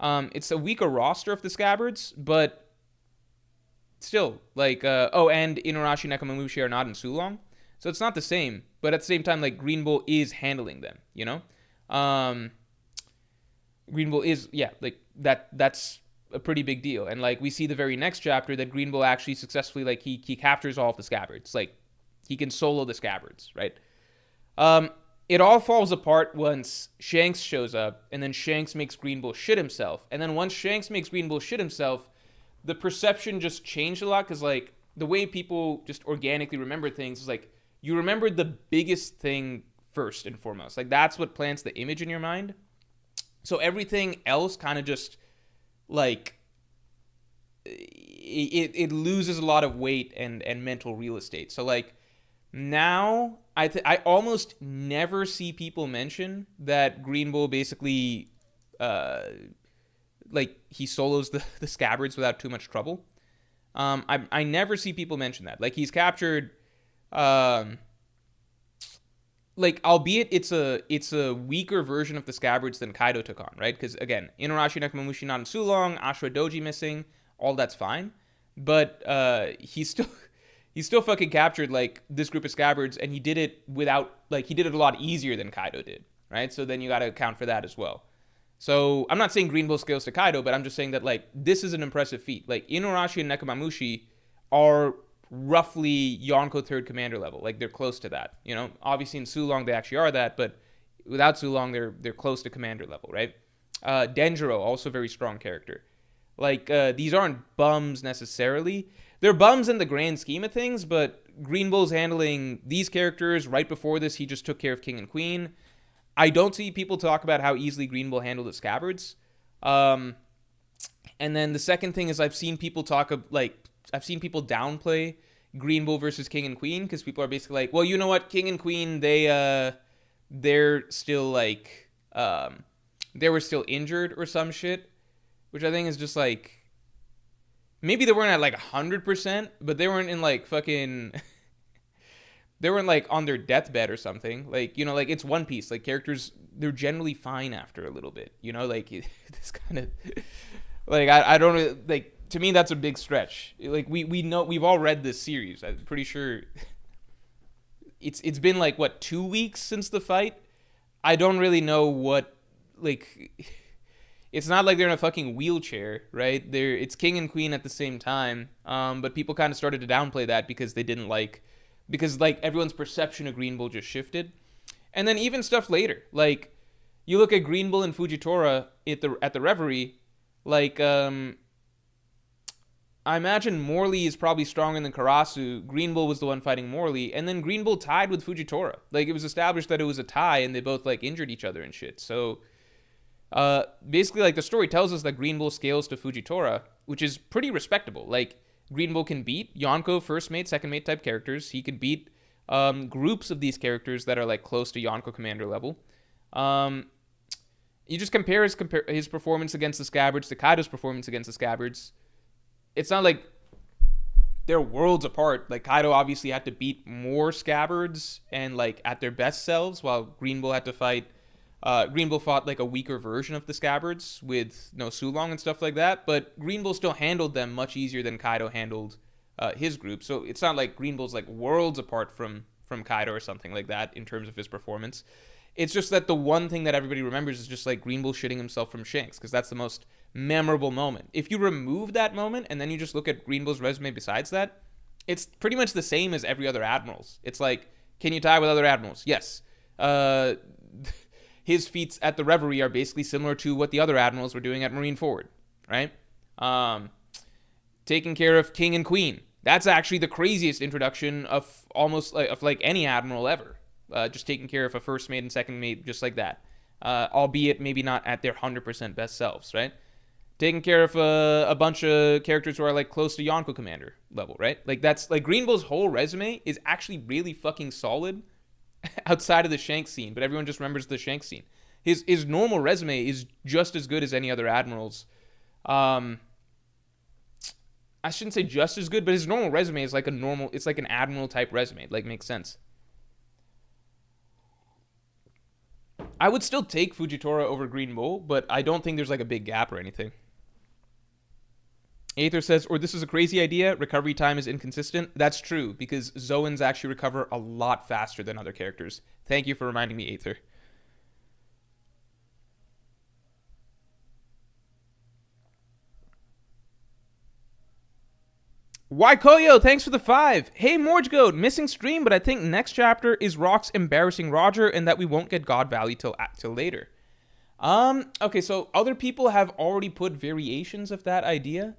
It's a weaker roster of the scabbards, but still, like, and Inuarashi and Nekomamushi are not in Sulong, so it's not the same, but at the same time, like, Green Bull is handling them, you know? Green Bull is, yeah, like, that's a pretty big deal. And like we see the very next chapter that Green Bull actually successfully, like, he captures all of the scabbards. Like, he can solo the scabbards, right? It all falls apart once Shanks shows up, and then Shanks makes Green Bull shit himself. And then once Shanks makes Green Bull shit himself, the perception just changed a lot, because like the way people just organically remember things is like you remember the biggest thing first and foremost. Like, that's what plants the image in your mind. So everything else kind of just like it loses a lot of weight and mental real estate. So like now I almost never see people mention that Green Bull basically like he solos the scabbards without too much trouble. I never see people mention that. Like, he's captured like, albeit it's a weaker version of the scabbards than Kaido took on, right? Because again, Inuarashi, Nekomamushi not in Sulong, Ashura Doji missing, all that's fine, but he's still fucking captured like this group of scabbards, and he did it without, like, he did it a lot easier than Kaido did, right? So then you got to account for that as well. So I'm not saying Green Bull scales to Kaido, but I'm just saying that like this is an impressive feat. Like, Inuarashi and Nekomamushi are roughly Yonko third commander level. Like, they're close to that. You know, obviously in Sulong they actually are that, but without Sulong they're close to commander level, right? Denjiro, also very strong character. Like, these aren't bums necessarily. They're bums in the grand scheme of things, but Green Bull's handling these characters. Right before this, he just took care of King and Queen. I don't see people talk about how easily Green Bull handled the scabbards. And then the second thing is I've seen people downplay Green Bull versus King and Queen, because people are basically like, well, you know what, King and Queen, they're still like, they were still injured or some shit, which I think is just like, maybe they weren't at like 100%, but they weren't in like fucking, they weren't like on their deathbed or something. Like, you know, like, it's One Piece, like, characters, they're generally fine after a little bit, you know, like, this kind of, like, I don't, like, to me, that's a big stretch. Like, we know, we've all read this series. I'm pretty sure it's been like, what, 2 weeks since the fight? I don't really know what, like, it's not like they're in a fucking wheelchair, right? It's King and Queen at the same time, but people kind of started to downplay that because because like everyone's perception of Green Bull just shifted. And then even stuff later, like, you look at Green Bull and Fujitora at the Reverie, like, I imagine Morley is probably stronger than Karasu. Green Bull was the one fighting Morley, and then Green Bull tied with Fujitora. Like, it was established that it was a tie, and they both like injured each other and shit. So basically, like, the story tells us that Green Bull scales to Fujitora, which is pretty respectable. Like, Green Bull can beat Yonko first mate, second mate type characters. He could beat groups of these characters that are like close to Yonko commander level. You just compare his performance against the scabbards to Kaido's performance against the scabbards. It's not like they're worlds apart. Like, Kaido obviously had to beat more scabbards and like at their best selves, while Green Bull had to fight. Green Bull fought like a weaker version of the scabbards with no Sulong and stuff like that, but Green Bull still handled them much easier than Kaido handled his group. So it's not like Green Bull's like worlds apart from Kaido or something like that in terms of his performance. It's just that the one thing that everybody remembers is just like Green Bull shitting himself from Shanks, because that's the most memorable moment. If you remove that moment and then you just look at Green Bull's resume besides that, it's pretty much the same as every other Admirals. It's like, can you tie with other Admirals? Yes. His feats at the Reverie are basically similar to what the other Admirals were doing at Marine Forward, right? Taking care of King and Queen. That's actually the craziest introduction of almost like any Admiral ever. Just taking care of a first mate and second mate just like that. Albeit maybe not at their 100% best selves, right? Taking care of a bunch of characters who are like close to Yonko commander level, right? Like, that's like Green Bull's whole resume is actually really fucking solid outside of the Shanks scene, but everyone just remembers the Shanks scene. His normal resume is just as good as any other Admirals. I shouldn't say just as good, but his normal resume is like it's like an Admiral type resume. It like makes sense. I would still take Fujitora over Green Bull, but I don't think there's like a big gap or anything. Aether says, or this is a crazy idea, recovery time is inconsistent. That's true, because Zoans actually recover a lot faster than other characters. Thank you for reminding me, Aether. Waikoyo, thanks for the 5. Hey, Morge Goat, missing stream, but I think next chapter is Rox embarrassing Roger and that we won't get God Valley till later. Okay, so other people have already put variations of that idea.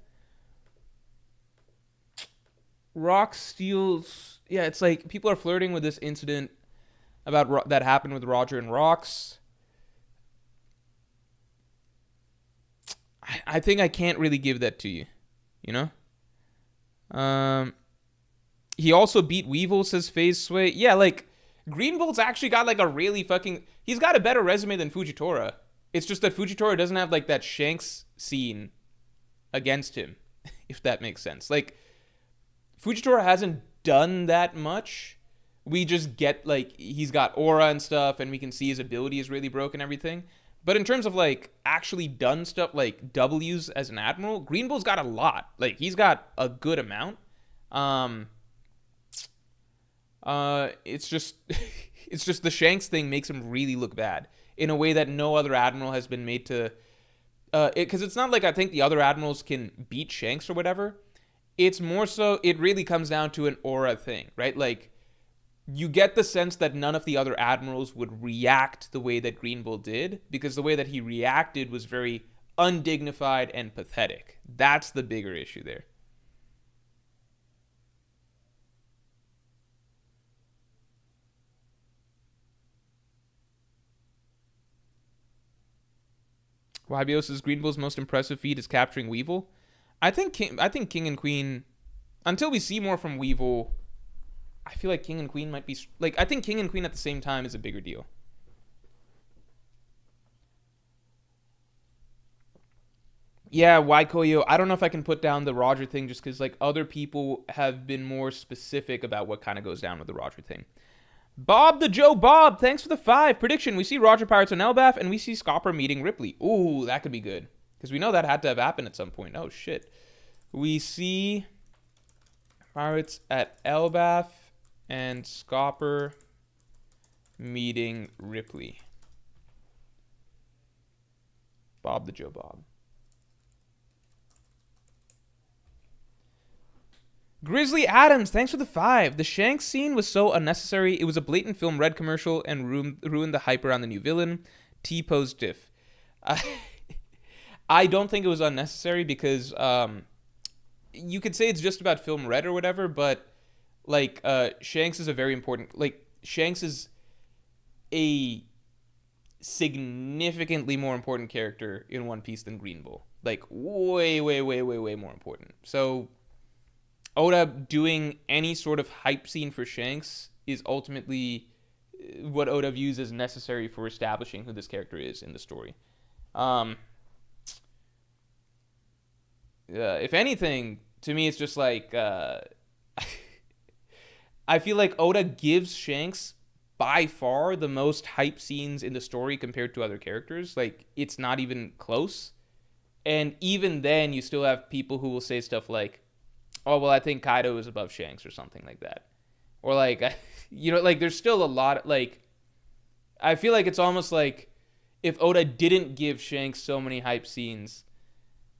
Rox steals... Yeah, it's like people are flirting with this incident about that happened with Roger and Rox. I think I can't really give that to you, you know? He also beat Weevil, says Phase Sway. Yeah, like, Greenbolt's actually got, like, a really fucking... He's got a better resume than Fujitora. It's just that Fujitora doesn't have, like, that Shanks scene against him, if that makes sense. Like, Fujitora hasn't done that much. We just get, like, he's got aura and stuff, and we can see his ability is really broken and everything. But in terms of, like, actually done stuff, like, W's as an Admiral, Greenbolt's got a lot. Like, he's got a good amount. It's just... it's just the Shanks thing makes him really look bad. In a way that no other Admiral has been made to... Because it's not like I think the other Admirals can beat Shanks or whatever. It's more so... It really comes down to an aura thing, right? Like... You get the sense that none of the other admirals would react the way that Greenbolt did, because the way that he reacted was very undignified and pathetic. That's the bigger issue there. YBO says Greenbolt's most impressive feat is capturing Weevil. I think King and Queen, until we see more from Weevil... I feel like King and Queen might be... Like, I think King and Queen at the same time is a bigger deal. Yeah, Waikoyo. I don't know if I can put down the Roger thing just because, like, other people have been more specific about what kind of goes down with the Roger thing. Bob the Joe Bob, thanks for the 5. Prediction, we see Roger Pirates on Elbaf, and we see Scopper meeting Ripley. Ooh, that could be good. Because we know that had to have happened at some point. Oh, shit. We see Pirates at Elbaf... and Scopper meeting Ripley. Bob the Joe Bob. Grizzly Adams, thanks for the 5. The Shanks scene was so unnecessary. It was a blatant film red commercial and ruined the hype around the new villain. T-pose diff. I don't think it was unnecessary because you could say it's just about film red or whatever, but like, Shanks is a very important... Like, Shanks is a significantly more important character in One Piece than Green Bull. Like, way, way, way, way, way more important. So, Oda doing any sort of hype scene for Shanks is ultimately what Oda views as necessary for establishing who this character is in the story. If anything, to me, it's just like... I feel like Oda gives Shanks by far the most hype scenes in the story compared to other characters. Like, it's not even close. And even then, you still have people who will say stuff like, oh, well, I think Kaido is above Shanks or something like that. Or like, you know, like, there's still a lot, like, I feel like it's almost like if Oda didn't give Shanks so many hype scenes,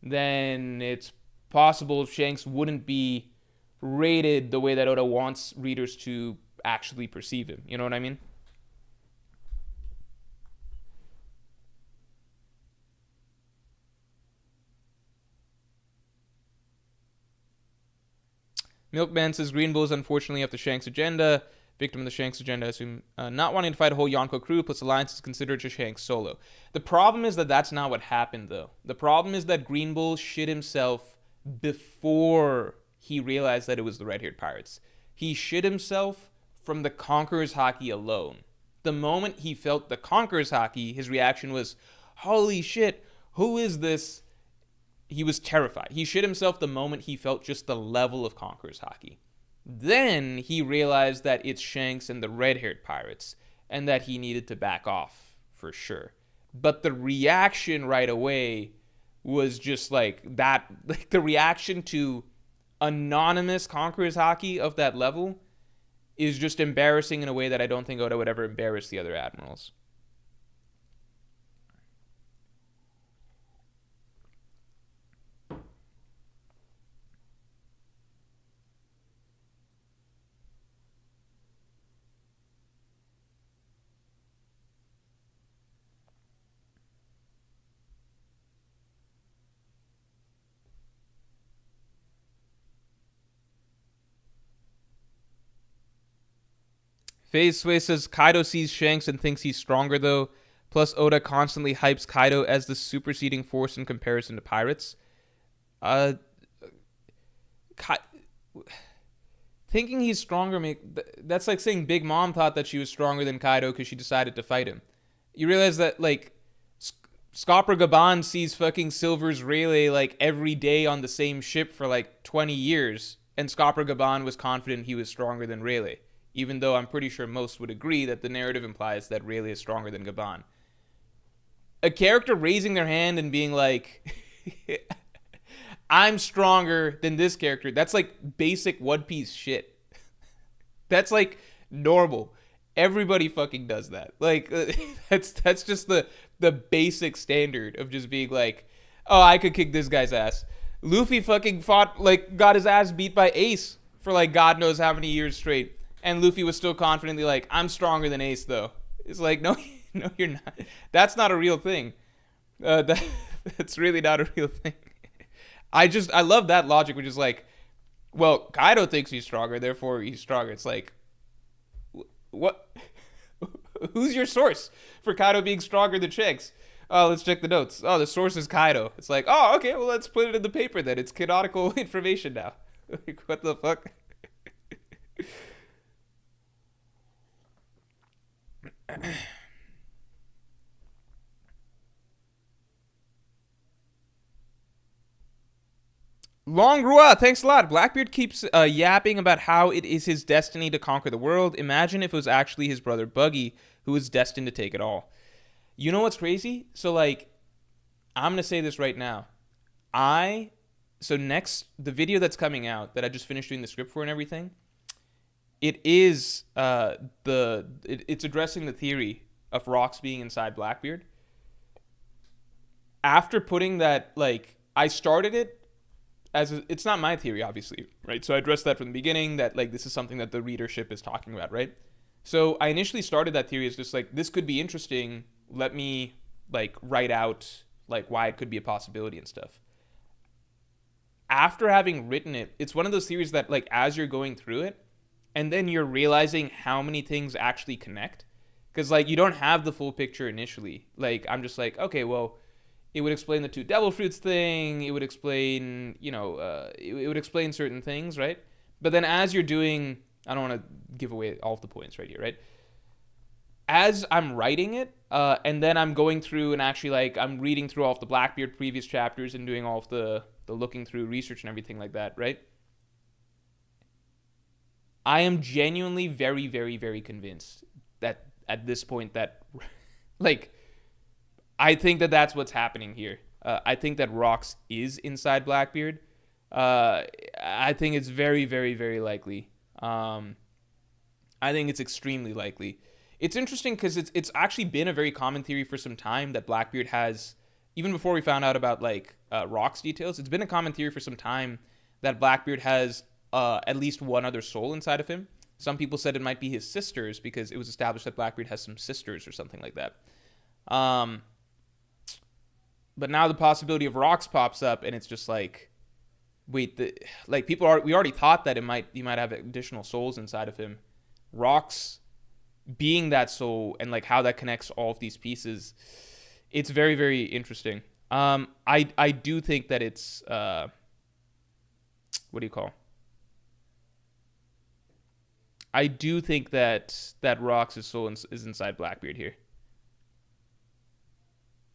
then it's possible Shanks wouldn't be rated the way that Oda wants readers to actually perceive him. You know what I mean? Milkman says Green Bull is unfortunately off the Shanks agenda. Victim of the Shanks agenda, I assume. Not wanting to fight a whole Yonko crew, plus alliances considered to Shanks solo. The problem is that that's not what happened, though. The problem is that Green Bull shit himself before he realized that it was the red-haired pirates. He shit himself from the Conqueror's Haki alone. The moment he felt the Conqueror's Haki, his reaction was, holy shit, who is this? He was terrified. He shit himself the moment he felt just the level of Conqueror's Haki. Then he realized that it's Shanks and the red-haired pirates, and that he needed to back off, for sure. But the reaction right away was just like that. Like the reaction to anonymous Conqueror's Haki of that level is just embarrassing in a way that I don't think Oda would ever embarrass the other admirals. FaZe Sway says Kaido sees Shanks and thinks he's stronger though. Plus Oda constantly hypes Kaido as the superseding force in comparison to pirates. Thinking he's stronger, that's like saying Big Mom thought that she was stronger than Kaido because she decided to fight him. You realize that, like, Scopper Gaban sees fucking Silver's Rayleigh, like, every day on the same ship for, like, 20 years, and Scopper Gaban was confident he was stronger than Rayleigh, even though I'm pretty sure most would agree that the narrative implies that Rayleigh is stronger than Gaban. A character raising their hand and being like, I'm stronger than this character, that's like basic One Piece shit. That's like normal. Everybody fucking does that. Like, that's just the basic standard of just being like, oh, I could kick this guy's ass. Luffy fucking fought, like, got his ass beat by Ace for like God knows how many years straight, and Luffy was still confidently like, I'm stronger than Ace though. It's like, no, no, you're not. That's not a real thing. That's really not a real thing. I love that logic, which is like, well, Kaido thinks he's stronger, therefore he's stronger. It's like, what? Who's your source for Kaido being stronger than Shanks? Oh, let's check the notes. Oh, the source is Kaido. It's like, oh, okay, well, let's put it in the paper then. It's canonical information now. Like, what the fuck? Long Rua, thanks a lot. Blackbeard keeps yapping about how it is his destiny to conquer the world. Imagine if it was actually his brother Buggy who was destined to take it all. You know what's crazy? So, like, I'm going to say this right now. The video that's coming out that I just finished doing the script for and everything, it is, it's addressing the theory of rocks being inside Blackbeard. After putting that, like, I started it, it's not my theory, obviously, right? So I addressed that from the beginning, that, like, this is something that the readership is talking about, right? So I initially started that theory as just, like, this could be interesting. Let me, like, write out, like, why it could be a possibility and stuff. After having written it, it's one of those theories that, like, as you're going through it, and then you're realizing how many things actually connect. Because, like, you don't have the full picture initially. Like, I'm just like, okay, well, it would explain the two devil fruits thing. It would explain, it would explain certain things, right? But then as you're doing, I don't want to give away all of the points right here, right? As I'm writing it, and then I'm going through and actually, like, I'm reading through all of the Blackbeard previous chapters and doing all of the looking through research and everything like that, right? I am genuinely very, very, very convinced that at this point that, like, I think that that's what's happening here. I think that Rocks is inside Blackbeard. I think it's very, very, very likely. I think it's extremely likely. It's interesting because it's actually been a very common theory for some time that Blackbeard has, even before we found out about, like, Rocks details, it's been a common theory for some time that Blackbeard has at least one other soul inside of him. Some people said it might be his sisters because it was established that Blackbeard has some sisters or something like that. But now the possibility of Rocks pops up, and it's just like, wait, we already thought that he might have additional souls inside of him. Rocks being that soul and, like, how that connects all of these pieces, it's very, very interesting. I do think that it's what do you call? I do think that Rocks' soul is inside Blackbeard here.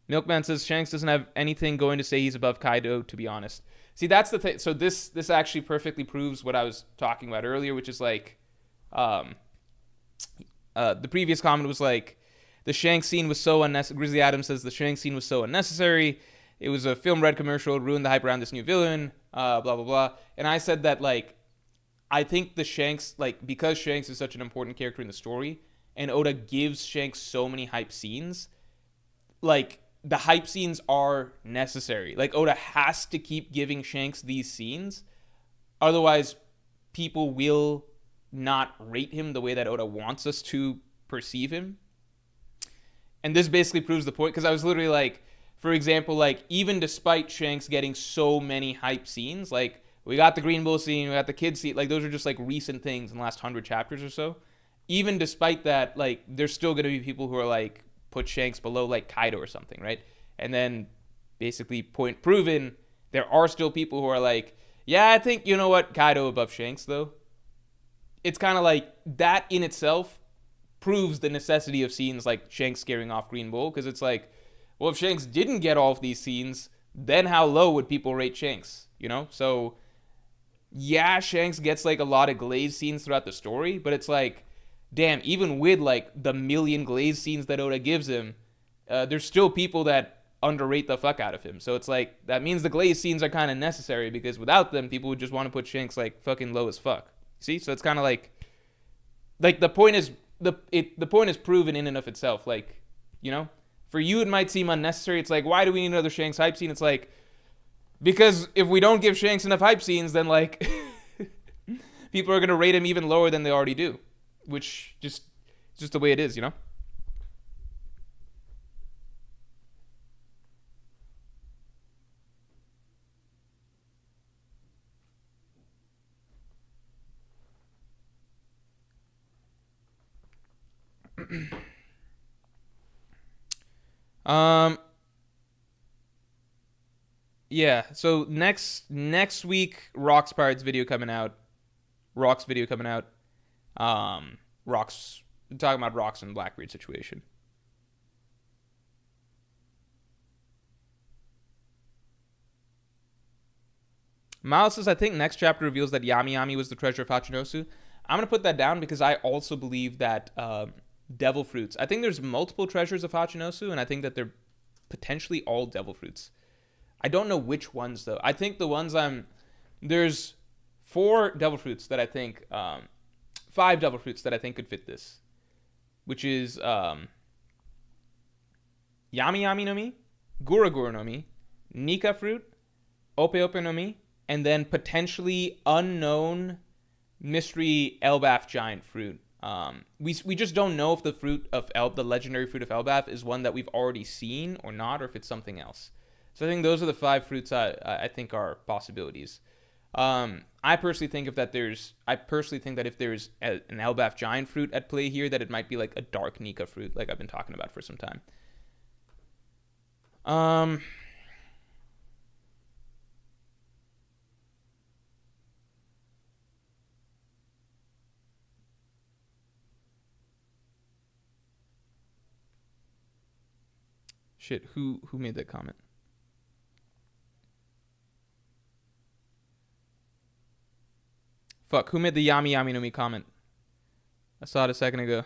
Milkman says Shanks doesn't have anything going to say he's above Kaido, to be honest. See, that's the thing. So this actually perfectly proves what I was talking about earlier, which is, like, the previous comment was like, the Shanks scene was so unnecessary. Grizzly Adams says the Shanks scene was so unnecessary. It was a film red commercial, ruined the hype around this new villain, blah, blah, blah. And I said that, like, I think the Shanks, like, because Shanks is such an important character in the story, and Oda gives Shanks so many hype scenes, like, the hype scenes are necessary. Like, Oda has to keep giving Shanks these scenes. Otherwise, people will not rate him the way that Oda wants us to perceive him. And this basically proves the point, because I was literally like, for example, like, even despite Shanks getting so many hype scenes, like, we got the Green Bull scene, we got the kid scene, like, those are just, like, recent things in the last 100 chapters or so. even despite that, like, there's still going to be people who are like, put Shanks below like Kaido or something, right? And then basically point proven, there are still people who are like, yeah, I think, you know what, Kaido above Shanks, though. It's kind of like, that in itself proves the necessity of scenes like Shanks scaring off Green Bull, because it's like, well, if Shanks didn't get all of these scenes, then how low would people rate Shanks, you know? So, yeah, Shanks gets like a lot of glaze scenes throughout the story, but it's like, damn, even with like the million glaze scenes that Oda gives him, there's still people that underrate the fuck out of him. So it's like, that means the glaze scenes are kind of necessary, because without them, people would just want to put Shanks like fucking low as fuck. See? So it's kind of like the point is, the point is proven in and of itself. Like, you know, for you it might seem unnecessary. It's like, why do we need another Shanks hype scene? It's like, because if we don't give Shanks enough hype scenes, then like people are gonna rate him even lower than they already do, which just the way it is, you know. um Yeah, so next week, Rock's Pirates video coming out. Rock's video coming out. Rock's talking about Rock's and Blackbeard situation. Miles says, I think next chapter reveals that Yami Yami was the treasure of Hachinosu. I'm going to put that down because I also believe that devil fruits. I think there's multiple treasures of Hachinosu, and I think that they're potentially all devil fruits. I don't know which ones, though. I think the ones there's 4 devil fruits that I think, 5 devil fruits that I think could fit this, which is Yami Yami no Mi, Gura Gura no Mi, Nika fruit, Ope Ope no Mi, and then potentially unknown mystery Elbaf giant fruit. We just don't know if the fruit of the legendary fruit of Elbaf is one that we've already seen or not, or if it's something else. So I think those are the 5 fruits I think are possibilities. I personally think that if there's an Elbaf giant fruit at play here, that it might be like a dark Nika fruit, like I've been talking about for some time. Shit, who made that comment? Fuck, who made the Yami Yami no Mi comment? I saw it a second ago.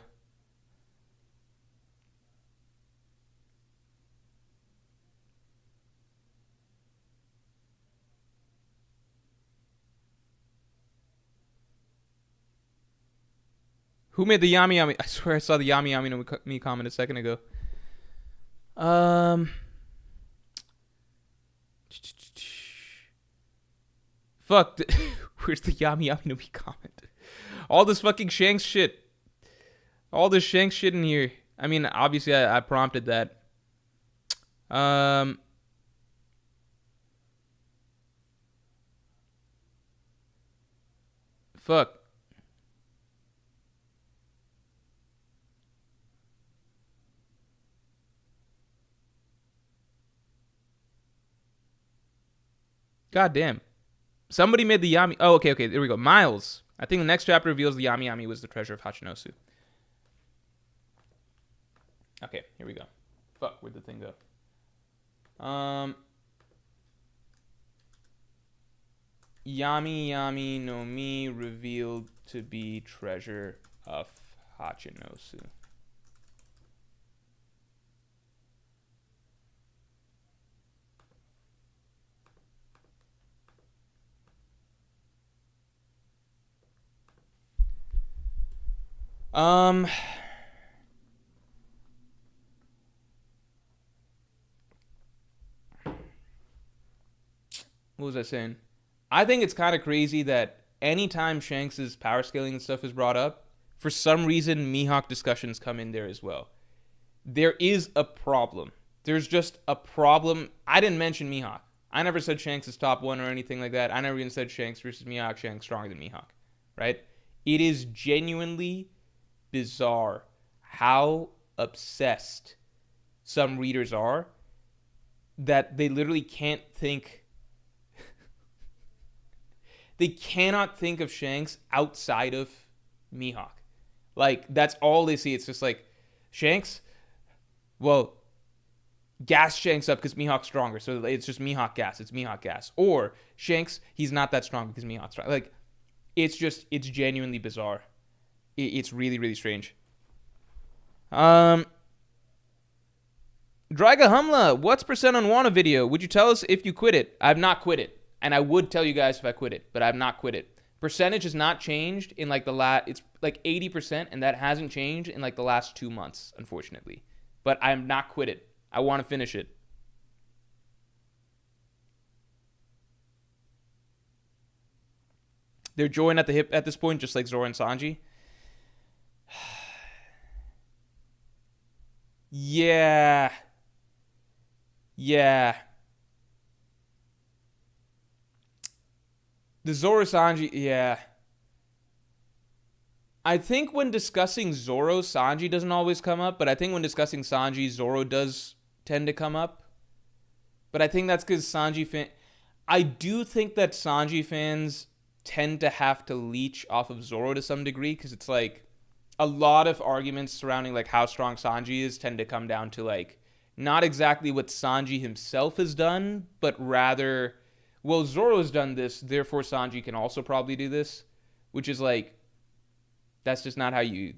Who made the Yami Yami? I swear I saw the Yami Yami no Mi comment a second ago. Fuck. Where's the Yami Yami no Mi comment? All this fucking Shanks shit. All this Shanks shit in here. I mean, obviously I prompted that. Fuck. God damn. Somebody made the Yami. Oh, okay. There we go. Miles. I think the next chapter reveals the Yami Yami was the treasure of Hachinosu. Okay, here we go. Fuck, where'd the thing go? Yami Yami no Mi revealed to be treasure of Hachinosu. What was I saying? I think it's kind of crazy that anytime Shanks' power scaling and stuff is brought up, for some reason Mihawk discussions come in there as well. There is a problem. There's just a problem. I didn't mention Mihawk. I never said Shanks is top 1 or anything like that. I never even said Shanks versus Mihawk, Shanks stronger than Mihawk, right? It is genuinely bizarre how obsessed some readers are that they literally can't think. They cannot think of Shanks outside of Mihawk. Like, that's all they see. It's just like, Shanks, well, gas Shanks up because Mihawk's stronger. So it's just Mihawk gas. It's Mihawk gas. Or Shanks, he's not that strong because Mihawk's strong. Like, it's genuinely bizarre. It's really, really strange. Draga Humla, what's percent on Wano video? Would you tell us if you quit it? I've not quit it. And I would tell you guys if I quit it, but I've not quit it. Percentage has not changed in like it's like 80%, and that hasn't changed in like the last 2 months, unfortunately. But I'm not quit it. I want to finish it. They're joined at the hip at this point, just like Zoro and Sanji. Yeah. The Zoro Sanji, yeah. I think when discussing Zoro, Sanji doesn't always come up, but I think when discussing Sanji, Zoro does tend to come up. But I think that's because I do think that Sanji fans tend to have to leech off of Zoro to some degree, because it's like a lot of arguments surrounding like how strong Sanji is tend to come down to like not exactly what Sanji himself has done, but rather, well, Zoro has done this, therefore Sanji can also probably do this, which is like, that's just not how you...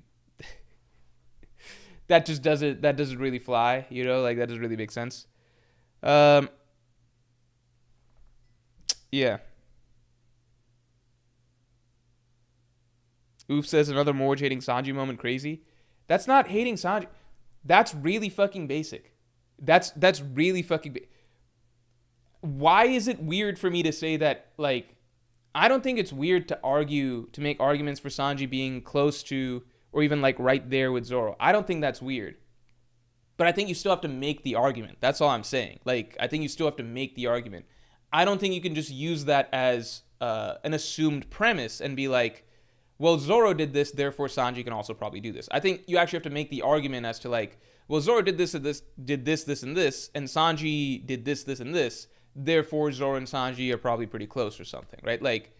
that doesn't really fly, you know? Like, that doesn't really make sense. Yeah. Oof says another Morge hating Sanji moment crazy. That's not hating Sanji. That's really fucking basic. That's really fucking Why is it weird for me to say that, like, I don't think it's weird to make arguments for Sanji being close to, or even like right there with Zoro. I don't think that's weird. But I think you still have to make the argument. That's all I'm saying. Like, I think you still have to make the argument. I don't think you can just use that as an assumed premise and be like, well, Zoro did this, therefore Sanji can also probably do this. I think you actually have to make the argument as to like, well, Zoro did this and this, did this, and this, and Sanji did this, and this. Therefore, Zoro and Sanji are probably pretty close or something, right? Like,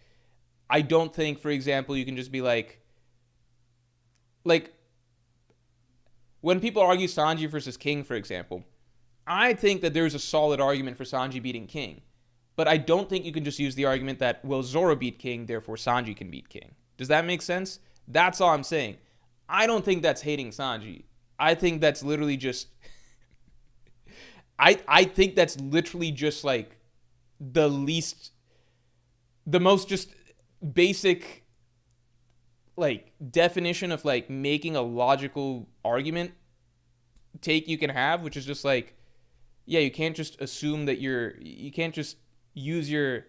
I don't think, for example, you can just be like, when people argue Sanji versus King, for example, I think that there's a solid argument for Sanji beating King. But I don't think you can just use the argument that, well, Zoro beat King, therefore Sanji can beat King. Does that make sense? That's all I'm saying. I don't think that's hating Sanji. I think that's literally just... I think that's literally just like the most just basic like definition of like making a logical argument take you can have, which is just like, yeah, you can't just assume that you can't just use your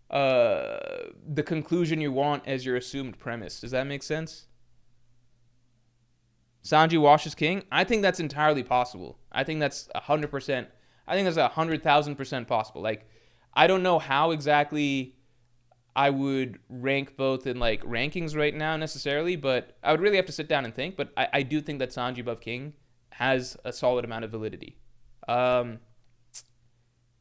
the conclusion you want as your assumed premise. Does that make sense? Sanji washes King? I think that's entirely possible. I think that's 100%. I think that's 100,000% possible. Like, I don't know how exactly I would rank both in like rankings right now necessarily, but I would really have to sit down and think. But I do think that Sanji above King has a solid amount of validity.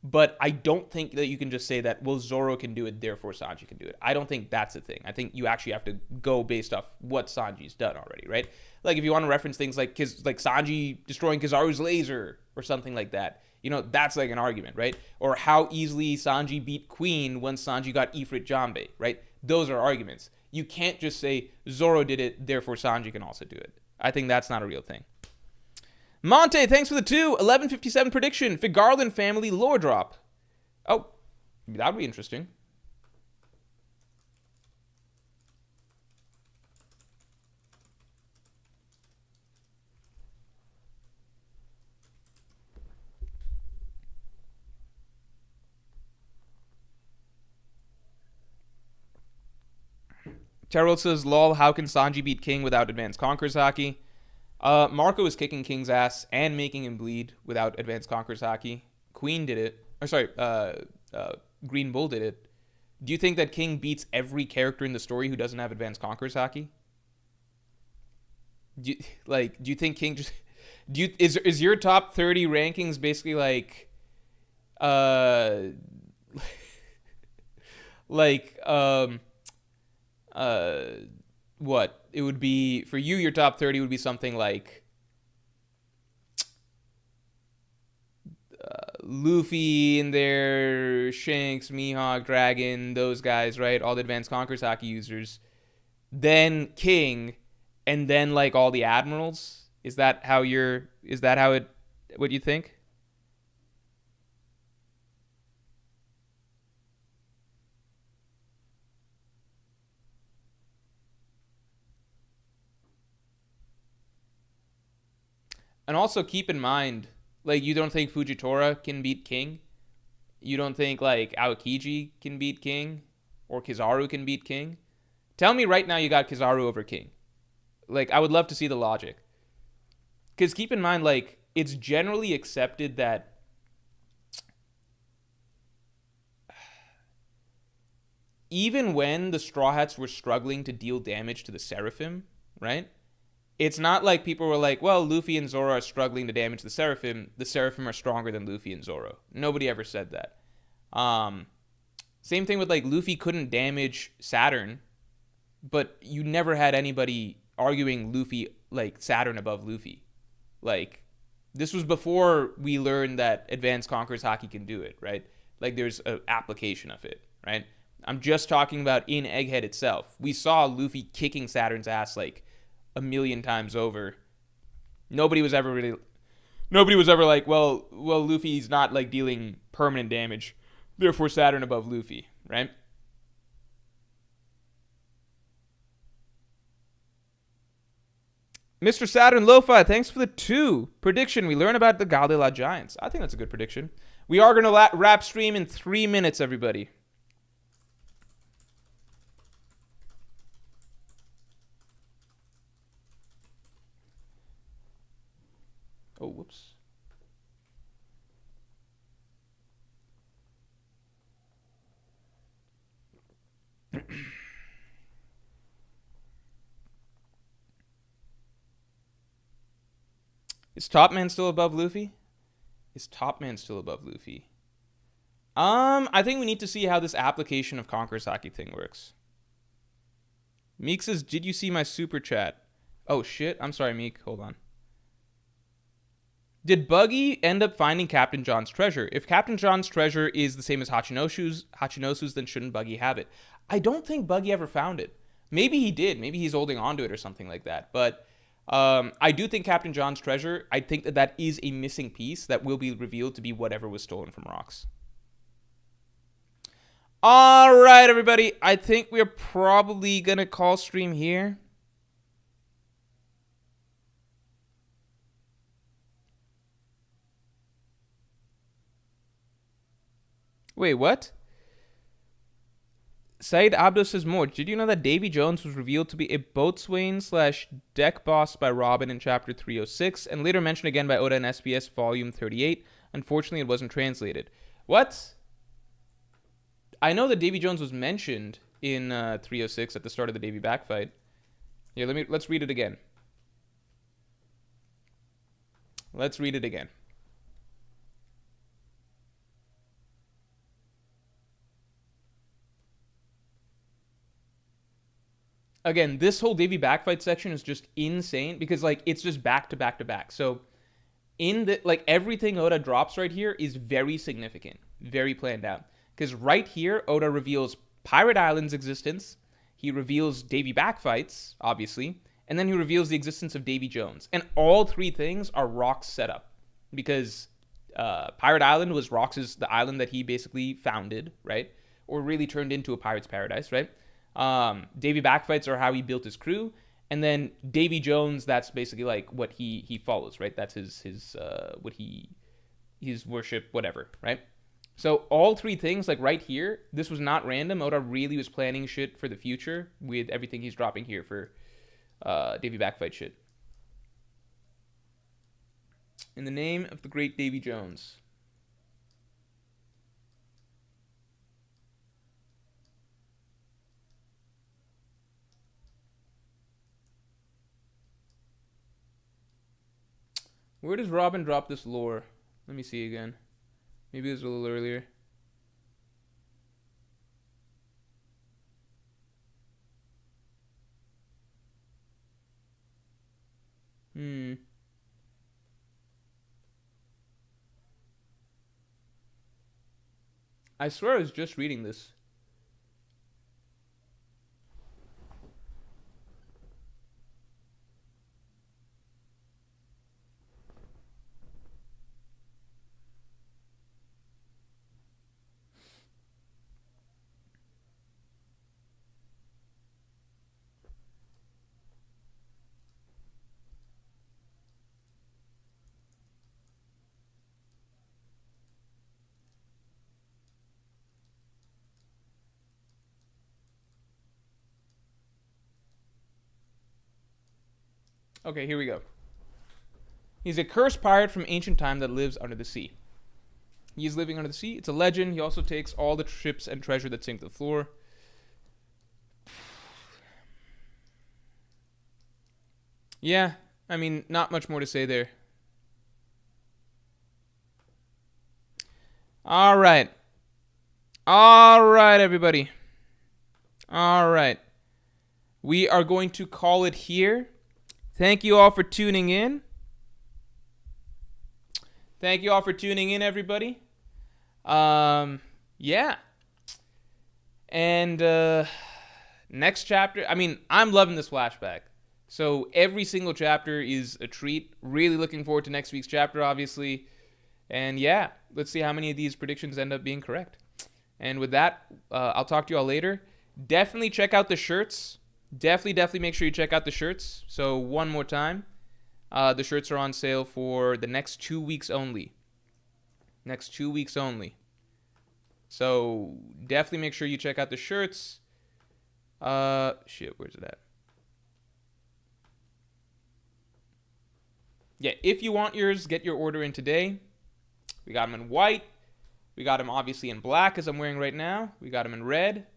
But I don't think that you can just say that, well, Zoro can do it, therefore Sanji can do it. I don't think that's a thing. I think you actually have to go based off what Sanji's done already, right? Like, if you want to reference things like Sanji destroying Kizaru's laser or something like that, you know, that's like an argument, right? Or how easily Sanji beat Queen when Sanji got Ifrit Jambe, right? Those are arguments. You can't just say Zoro did it, therefore Sanji can also do it. I think that's not a real thing. Monte, thanks for the 1157 prediction. Figarland family lore drop. Oh, that would be interesting. Terrell says, lol, how can Sanji beat King without advanced Conqueror's Haki? Marco is kicking King's ass and making him bleed without advanced Conqueror's Haki. Queen did it. Or sorry, Green Bull did it. Do you think that King beats every character in the story who doesn't have advanced Conqueror's Haki? Do you, do you think King just is your top 30 rankings basically uh like uh what it would be for you? Your top 30 would be something like Luffy in there, Shanks, Mihawk, Dragon, those guys, right? All the Advanced Conquerors Haki users. Then King, and then like all the admirals. Is that how you're? Is that how it? What you think? And also keep in mind, like you don't think Fujitora can beat King? You don't think like Aokiji can beat King, or Kizaru can beat King? Tell me right now you got Kizaru over King. Like I would love to see the logic. Because keep in mind, like it's generally accepted that even when the Straw Hats were struggling to deal damage to the Seraphim, right? It's not like people were like, well, Luffy and Zoro are struggling to damage the Seraphim. The Seraphim are stronger than Luffy and Zoro. Nobody ever said that. Um, Same thing with like Luffy couldn't damage Saturn, but you never had anybody arguing Luffy like Saturn above Luffy. Like this was before we learned that Advanced Conquerors Haki can do it, right? Like there's an application of it, right? I'm just talking about in Egghead itself. We saw Luffy kicking Saturn's ass like a million times over. Nobody was ever really Nobody was ever like, well Luffy's not like dealing permanent damage. Therefore Saturn above Luffy, right? Mr. Saturn Lo-Fi, thanks for the 2. Prediction, we learn about the Galdela Giants. I think that's a good prediction. We are going to wrap stream in 3 minutes, everybody. Oh, whoops. Is Top Man still above Luffy? Is Top Man still above Luffy? I think we need to see how this application of Conqueror's Haki thing works. Meek says, did you see my super chat? Oh, shit. I'm sorry, Meek. Hold on. Did Buggy end up finding Captain John's treasure? If Captain John's treasure is the same as Hachinosu's, then shouldn't Buggy have it? I don't think Buggy ever found it. Maybe he did. Maybe he's holding on to it or something like that. But I do think Captain John's treasure, I think that is a missing piece that will be revealed to be whatever was stolen from Rocks. All right, everybody. I think we're probably going to call stream here. Wait, what? Said Abdo says more. Did you know that Davy Jones was revealed to be a boatswain / deck boss by Robin in chapter 306 and later mentioned again by Oda in SBS volume 38? Unfortunately, it wasn't translated. What? I know that Davy Jones was mentioned in 306 at the start of the Davy back fight. Here, let's read it again. Let's read it again. Again, this whole Davy backfight section is just insane because like it's just back to back to back. So in the like everything Oda drops right here is very significant, very planned out. Because right here, Oda reveals Pirate Island's existence. He reveals Davy backfights, obviously, and then he reveals the existence of Davy Jones. And all three things are Rock's setup because Pirate Island was the island that he basically founded, right? Or really turned into a pirate's paradise, right? Davy backfights are how he built his crew, and then Davy Jones, that's basically like what he follows, right? That's his worship, whatever, right? So all three things, like right here, this was not random. Oda really was planning shit for the future with everything he's dropping here for Davy backfight shit. In the name of the great Davy Jones. Where does Robin drop this lore? Let me see again. Maybe it was a little earlier. I swear I was just reading this. Okay, here we go. He's a cursed pirate from ancient time that lives under the sea. He is living under the sea. It's a legend. He also takes all the ships and treasure that sink to the floor. Yeah, I mean, not much more to say there. All right. All right, everybody. All right. We are going to call it here. Thank you all for tuning in. Thank you all for tuning in, everybody. Yeah. And next chapter, I mean, I'm loving this flashback. So every single chapter is a treat. Really looking forward to next week's chapter, obviously. And yeah, let's see how many of these predictions end up being correct. And with that, I'll talk to you all later. Definitely check out the shirts. Definitely make sure you check out the shirts. So one more time, the shirts are on sale for the next 2 weeks only. Next 2 weeks only. So definitely make sure you check out the shirts. Shit, where's it at? Yeah, if you want yours, get your order in today. We got them in white. We got them obviously in black, as I'm wearing right now. We got them in red.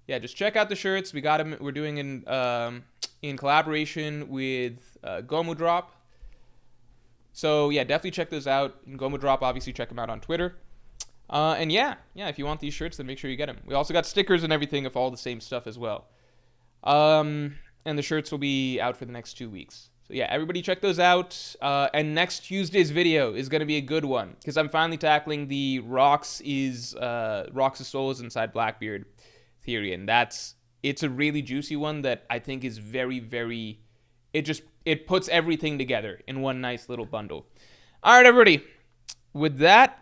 Yeah, just check out the shirts. We got them. We're doing in collaboration with Gomu Drop. So yeah, definitely check those out. And Gomu Drop, obviously check them out on Twitter. And yeah, if you want these shirts, then make sure you get them. We also got stickers and everything of all the same stuff as well. And the shirts will be out for the next 2 weeks. So yeah, everybody check those out. And next Tuesday's video is going to be a good one because I'm finally tackling the Rocks of Souls inside Blackbeard theory, and it's a really juicy one that I think is very, very, it puts everything together in one nice little bundle. All right, everybody, with that,